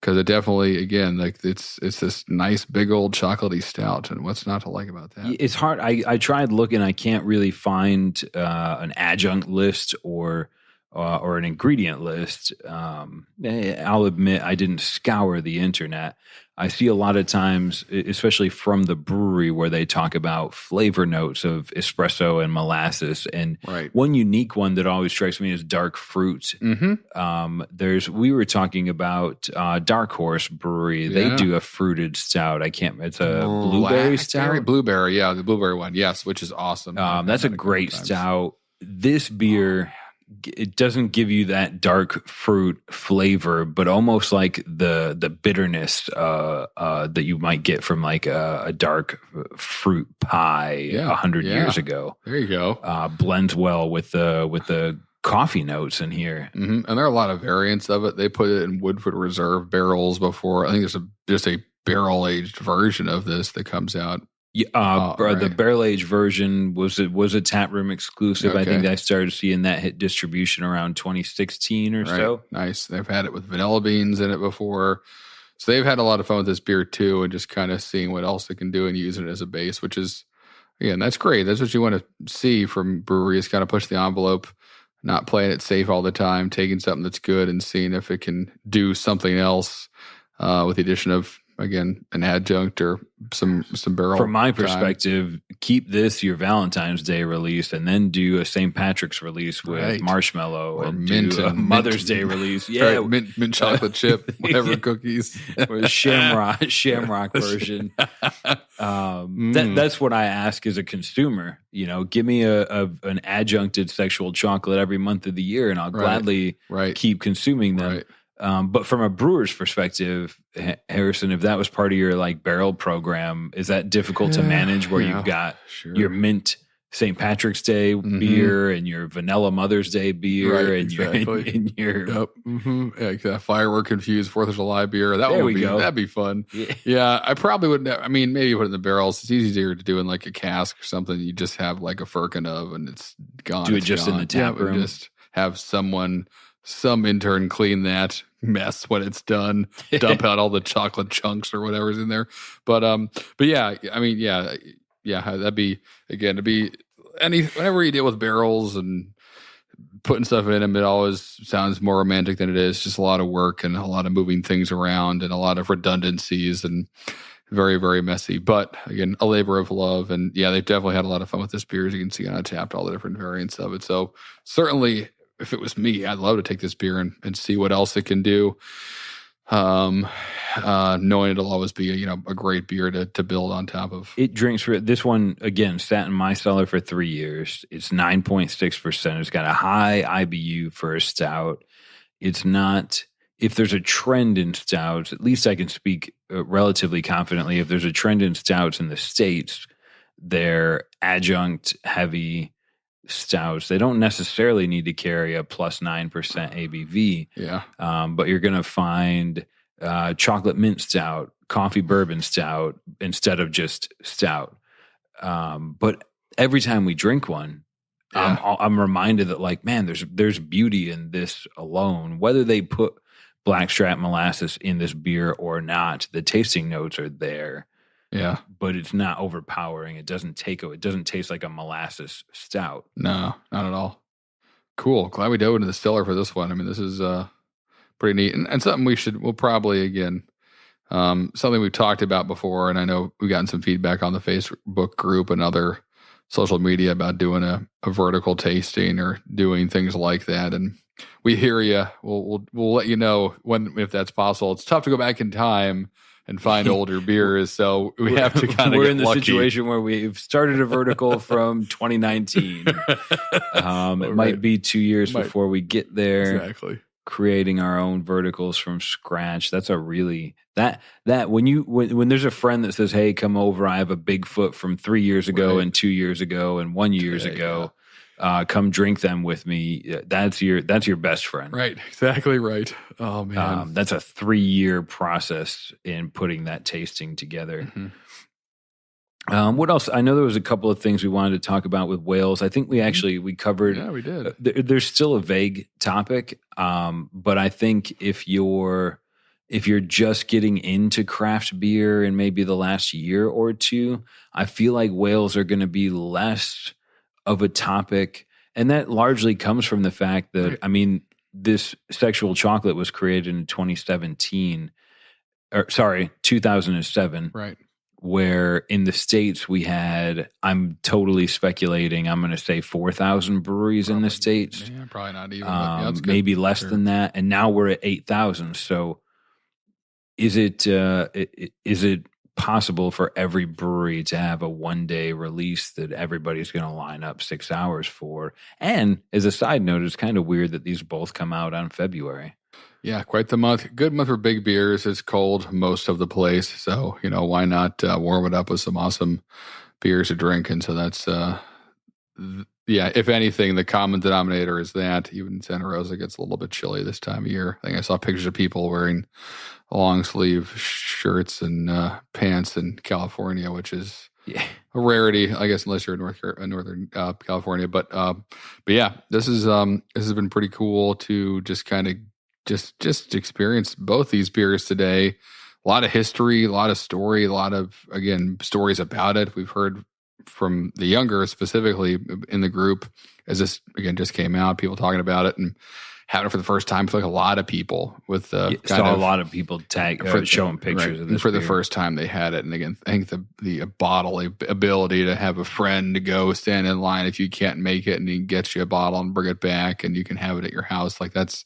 because it definitely, again, like it's this nice big old chocolatey stout, and what's not to like about that? It's hard. I tried looking. I can't really find an adjunct list or an ingredient list. I'll admit I didn't scour the internet. I see a lot of times, especially from the brewery, where they talk about flavor notes of espresso and molasses. And one unique one that always strikes me is dark fruit. Mm-hmm. We were talking about Dark Horse Brewery. They do a fruited stout. It's a blueberry stout. Blueberry, yeah, the blueberry one, yes, which is awesome. That's a great stout. This beer, it doesn't give you that dark fruit flavor, but almost like the bitterness that you might get from like a dark fruit pie 100 years ago. There you go. Blends well with the coffee notes in here. Mm-hmm. And there are a lot of variants of it. They put it in Woodford Reserve barrels before. I think there's just a barrel aged version of this that comes out. The barrel aged version was a tap room exclusive. Okay. I think I started seeing that hit distribution around 2016 or so. Nice. They've had it with vanilla beans in it before, so they've had a lot of fun with this beer too, and just kind of seeing what else they can do and using it as a base, which is, again, that's great. That's what you want to see from breweries, kind of push the envelope. not playing it safe all the time, taking something that's good and seeing if it can do something else with the addition of, again, an adjunct or some barrel. From my perspective, keep this your Valentine's Day release and then do a St. Patrick's release with marshmallow or and mint do a Mother's Day release. Yeah, right, mint chocolate chip, whatever cookies. Or the shamrock version. That's what I ask as a consumer. Give me an adjuncted sexual chocolate every month of the year, and I'll gladly keep consuming them. Right. But from a brewer's perspective, Harrison, if that was part of your barrel program, is that difficult to manage where you've got your mint St. Patrick's Day beer and your vanilla Mother's Day beer and your firework infused 4th of July beer? That'd be fun. Yeah, I probably wouldn't. Maybe put it in the barrels. It's easier to do in a cask or something. You just have a firkin of and it's gone. Do it just in the tap room. Just have some intern clean that mess when it's done, dump out all the chocolate chunks or whatever's in there. But yeah, that'd be, again, to be whenever you deal with barrels and putting stuff in them, it always sounds more romantic than it is. Just a lot of work and a lot of moving things around and a lot of redundancies and very, very messy. But again, a labor of love. And yeah, they've definitely had a lot of fun with this beer, as you can see on Untappd, all the different variants of it. So certainly, if it was me, I'd love to take this beer and see what else it can do. Knowing it'll always be a great beer to build on top of. It drinks for this one again. Sat in my cellar for 3 years. It's 9.6%. It's got a high IBU for a stout. It's not. If there's a trend in stouts, at least I can speak relatively confidently. If there's a trend in stouts in the States, they're adjunct heavy stouts. They don't necessarily need to carry a plus 9% ABV. Yeah. But you're going to find chocolate mint stout, coffee bourbon stout instead of just stout. But every time we drink one, I'm reminded that man, there's beauty in this alone. Whether they put blackstrap molasses in this beer or not, the tasting notes are there. Yeah, but it's not overpowering. It doesn't taste like a molasses stout. No, not at all. Cool. Glad we dove into the cellar for this one. This is pretty neat and something we'll probably again something we've talked about before. And I know we've gotten some feedback on the Facebook group and other social media about doing a vertical tasting or doing things like that. And we hear you. We'll let you know if that's possible. It's tough to go back in time and find older beers, so we have to kind of. We're in the lucky. situation where we've started a vertical from 2019. It might be 2 years before we get there. Exactly. Creating our own verticals from scratch. That's a really that when there's a friend that says, "Hey, come over. I have a Bigfoot from 3 years ago and 2 years ago and 1 year ago." Yeah. Come drink them with me. That's your best friend. Right. Exactly right. Oh man. That's a 3-year process in putting that tasting together. Mm-hmm. What else? I know there was a couple of things we wanted to talk about with whales. I think we covered. Yeah, we did. There's still a vague topic. But I think if you're just getting into craft beer in maybe the last year or two, I feel like whales are going to be less of a topic. And that largely comes from the fact that, this sexual chocolate was created in 2007. Right. Where in the States we had, I'm totally speculating, I'm going to say 4,000 breweries in the States. Yeah, probably not even. Maybe less than that. And now we're at 8,000. So is it possible for every brewery to have a one-day release that everybody's going to line up 6 hours for? And as a side note, it's kind of weird that these both come out on February. Yeah, quite the month. Good month for big beers. It's cold most of the place, so why not warm it up with some awesome beers to drink? And so that's if anything, the common denominator is that even Santa Rosa gets a little bit chilly this time of year. I think I saw pictures of people wearing long sleeve shirts and pants in California, which is a rarity, I guess, unless you're in Northern California. But yeah, this has been pretty cool to just kind of just experience both these beers today. A lot of history, a lot of story, a lot of, again, stories about it. We've heard from the younger, specifically in the group, as this again just came out, people talking about it and having it for the first time. I feel like a lot of people with a lot of people showing pictures of this for the beer. first time they had it. And again, I think the bottle ability to have a friend to go stand in line if you can't make it, and he gets you a bottle and bring it back, and you can have it at your house. Like that's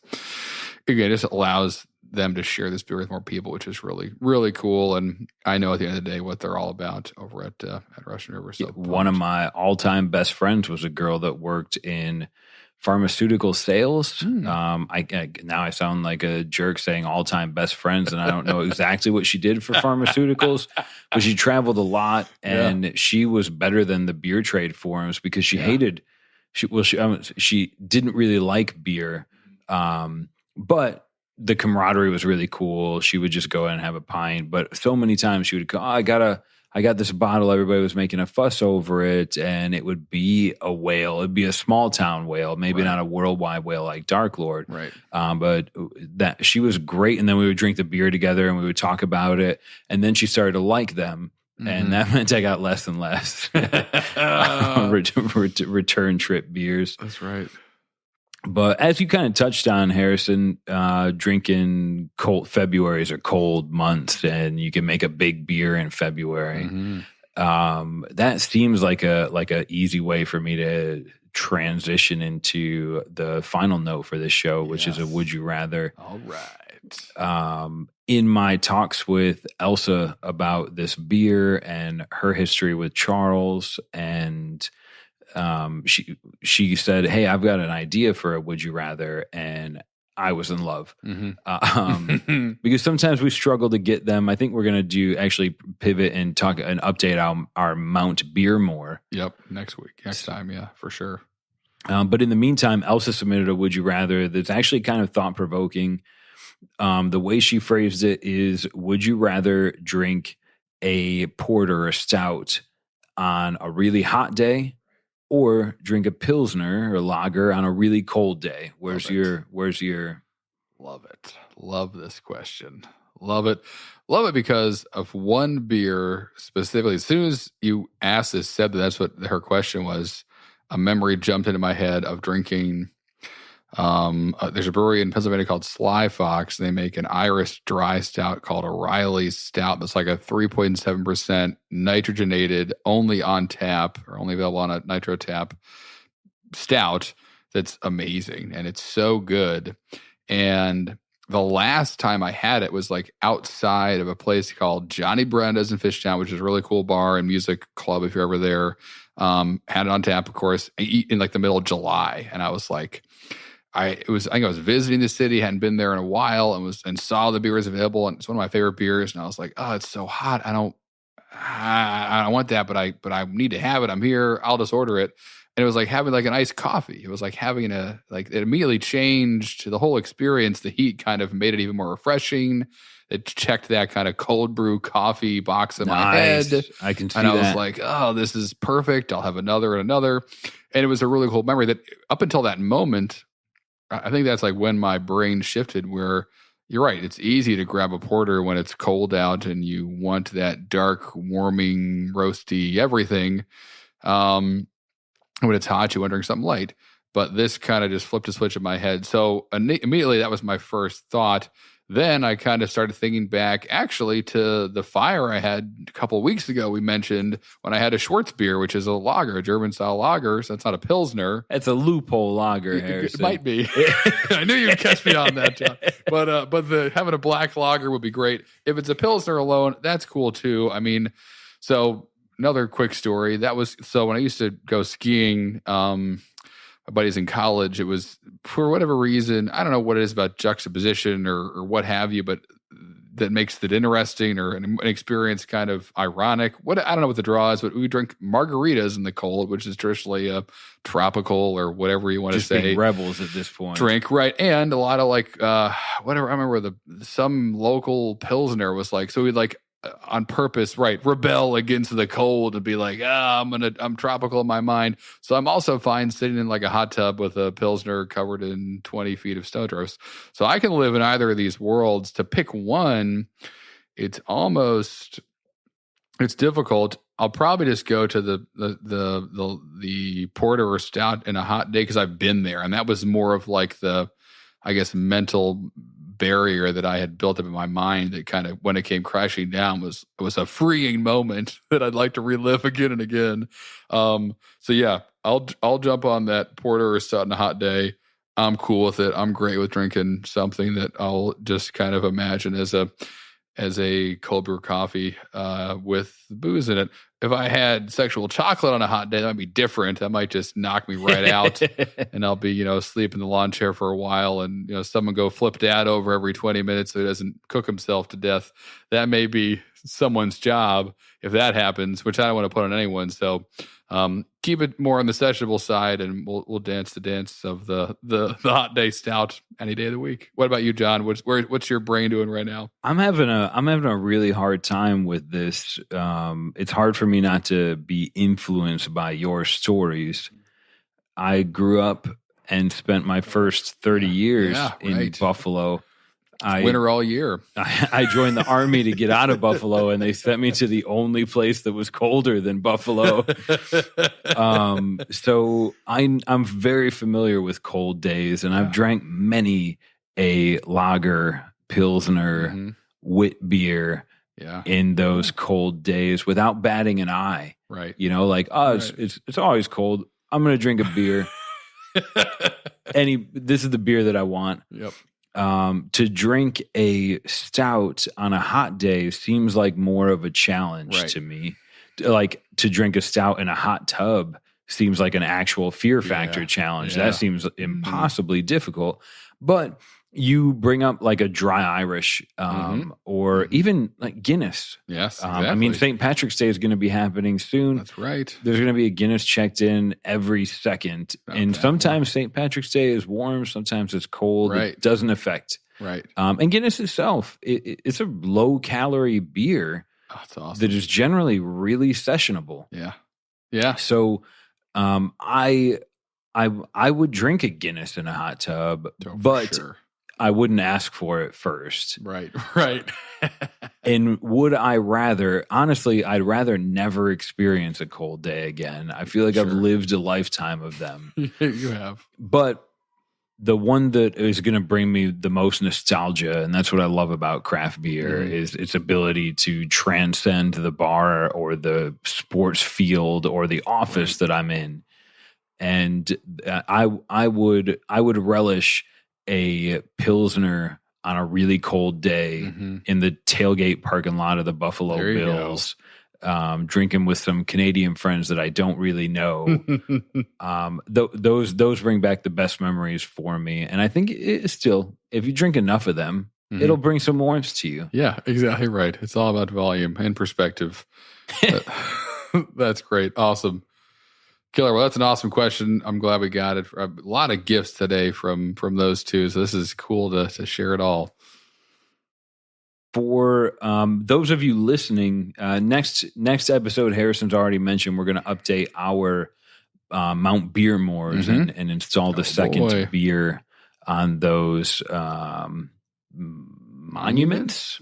again, it just allows them to share this beer with more people, which is really, really cool. And I know at the end of the day what they're all about over at Russian River. So one of my all-time best friends was a girl that worked in pharmaceutical sales. Now I sound like a jerk saying all-time best friends, and I don't know exactly what she did for pharmaceuticals, but she traveled a lot, and she was better than the beer trade forums because she hated. She didn't really like beer, but the camaraderie was really cool. She would just go in and have a pint, but so many times she would go, I got this bottle. Everybody was making a fuss over it, and it would be a whale. It'd be a small town whale, maybe not a worldwide whale like Dark Lord. Right. But that she was great, and then we would drink the beer together, and we would talk about it, and then she started to like them, and that meant I got less and less return trip beers. That's right. But as you kind of touched on, Harrison, drinking cold Februaries are cold months, and you can make a big beer in February. That seems like a easy way for me to transition into the final note for this show, which is a would you rather. All right. In my talks with Elsa about this beer and her history with Charles, and she said, "Hey, I've got an idea for a would you rather," and I was in love. Because sometimes we struggle to get them. I think we're going to actually pivot and talk and update our Mount Beer more. Yep, next time, yeah, for sure. But in the meantime, Elsa submitted a would you rather that's actually kind of thought provoking. The way she phrased it is, would you rather drink a porter or a stout on a really hot day, or drink a Pilsner or lager on a really cold day? Where's your Love it. Love this question. Love it. Love it because of one beer specifically. As soon as you asked this, said that's what her question was, a memory jumped into my head of drinking. There's a brewery in Pennsylvania called Sly Fox. And they make an Irish dry stout called O'Reilly's Stout. That's like a 3.7% nitrogenated, only on tap or only available on a nitro tap stout. That's amazing. And it's so good. And the last time I had it was like outside of a place called Johnny Brenda's in Fishtown, which is a really cool bar and music club if you're ever there. Had it on tap, of course, in like the middle of July. And I was like, I think I was visiting the city, hadn't been there in a while, and saw the beer was available, and it's one of my favorite beers. And I was like, oh, it's so hot. I don't want that, but I need to have it. I'm here. I'll just order it. And it was like having like an iced coffee. It was like having it immediately changed the whole experience. The heat kind of made it even more refreshing. It checked that kind of cold brew coffee box in my head. I can see and I that. was like, oh, this is perfect. I'll have another and another. And it was a really cool memory that up until that moment, I think that's like when my brain shifted, where you're right. It's easy to grab a porter when it's cold out and you want that dark, warming, roasty everything. When it's hot, you want to drink something light. But this kind of just flipped a switch in my head. So immediately that was my first thought. Then I kind of started thinking back actually to the fire I had a couple of weeks ago. We mentioned when I had a Schwartz beer, which is a lager, a German style lager. So it's not a Pilsner. It's a loophole lager, Harrison. It might be. I knew you'd catch me on that, John. But having a black lager would be great. If it's a Pilsner alone, that's cool too. I mean, so another quick story. So when I used to go skiing, my buddies in college, it was for whatever reason, I don't know what it is about juxtaposition or what have you, but that makes it interesting or an experience kind of ironic. I don't know what the draw is, but we drink margaritas in the cold, which is traditionally a tropical or whatever you want to say. Just rebels at this point. Drink, right. And a lot of like, whatever, I remember some local Pilsner was like, so we'd like, on purpose, right, rebel against the cold and be like, I'm tropical in my mind. So I'm also fine sitting in like a hot tub with a Pilsner covered in 20 feet of snow drifts. So I can live in either of these worlds. To pick one, it's almost It's difficult. I'll probably just go to the porter or stout in a hot day because I've been there, and that was more of like the, I guess, mental barrier that I had built up in my mind that kind of, when it came crashing down, was a freeing moment that I'd like to relive again and again. So yeah, I'll jump on that porter or stout in a hot day. I'm cool with it. I'm great with drinking something that I'll just kind of imagine as a cold brew coffee with booze in it. If I had sexual chocolate on a hot day, that might be different. That might just knock me right out, and I'll be, asleep in the lawn chair for a while, and someone go flip dad over every 20 minutes so he doesn't cook himself to death. That may be someone's job if that happens, which I don't want to put on anyone. So keep it more on the sessionable side, and we'll dance the dance of the hot day stout any day of the week. What about you, John? What's your brain doing right now? I'm having a really hard time with this. It's hard for me not to be influenced by your stories. I grew up and spent my first 30 years in Buffalo. Winter all year. I joined the Army to get out of Buffalo, and they sent me to the only place that was colder than Buffalo. So I'm very familiar with cold days, and I've drank many a lager, pilsner, wit beer in those cold days without batting an eye. Right. It's always cold. I'm going to drink a beer. This is the beer that I want. Yep. To drink a stout on a hot day seems like more of a challenge to me. Like to drink a stout in a hot tub seems like an actual fear factor challenge. That seems impossibly difficult. But you bring up like a dry Irish or even like Guinness. Yes, exactly. I mean, St. Patrick's Day is going to be happening soon. That's right. There's going to be a Guinness checked in every second. And sometimes St. Patrick's Day is warm. Sometimes it's cold. Right. It doesn't affect. Right. And Guinness itself, it's a low-calorie beer that's awesome. that is generally really sessionable. Yeah. Yeah. So I would drink a Guinness in a hot tub, but I wouldn't ask for it first. Right. And honestly, I'd rather never experience a cold day again. I feel like I've lived a lifetime of them. You have. But the one that is going to bring me the most nostalgia, and that's what I love about craft beer, is its ability to transcend the bar or the sports field or the office that I'm in. And I would relish a pilsner on a really cold day in the tailgate parking lot of the Buffalo Bills, drinking with some Canadian friends that I don't really know. Those bring back the best memories for me. And I think it's still, if you drink enough of them, it'll bring some warmth to you. Yeah, exactly right. It's all about volume and perspective. That's great. Awesome. Killer. Well, that's an awesome question. I'm glad we got it. A lot of gifts today from those two. So this is cool to share it all. For those of you listening, next episode, Harrison's already mentioned we're going to update our Mount Beermores and install the second beer on those monuments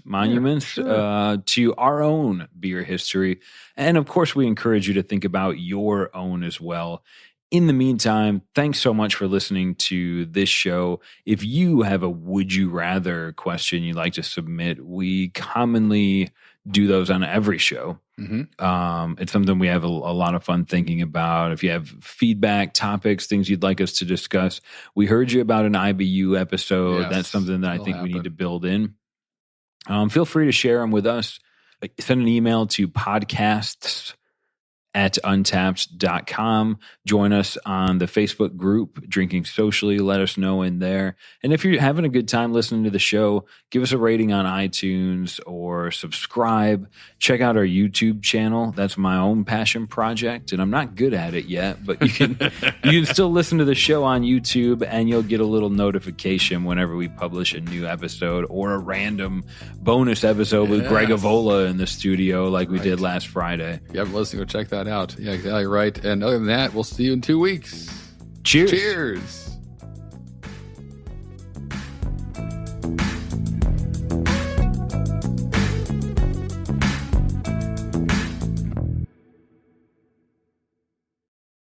to our own beer history. And of course, we encourage you to think about your own as well. In the meantime, thanks so much for listening to this show. If you have a would you rather question you'd like to submit, we commonly do those on every show. It's something we have a lot of fun thinking about. If you have feedback, topics, things you'd like us to discuss, we heard you about an IBU episode. Yes, that's something that I think we need to build in. Feel free to share them with us. Send an email to podcasts@untappd.com. Join us on the Facebook group, Drinking Socially. Let us know in there. And if you're having a good time listening to the show, give us a rating on iTunes or subscribe. Check out our YouTube channel. That's my own passion project, and I'm not good at it yet, but you can still listen to the show on YouTube, and you'll get a little notification whenever we publish a new episode or a random bonus episode with Greg Avola in the studio like we did last Friday. If you haven't listened, go check that out. Yeah, exactly right. And other than that, we'll see you in 2 weeks. Cheers. Cheers.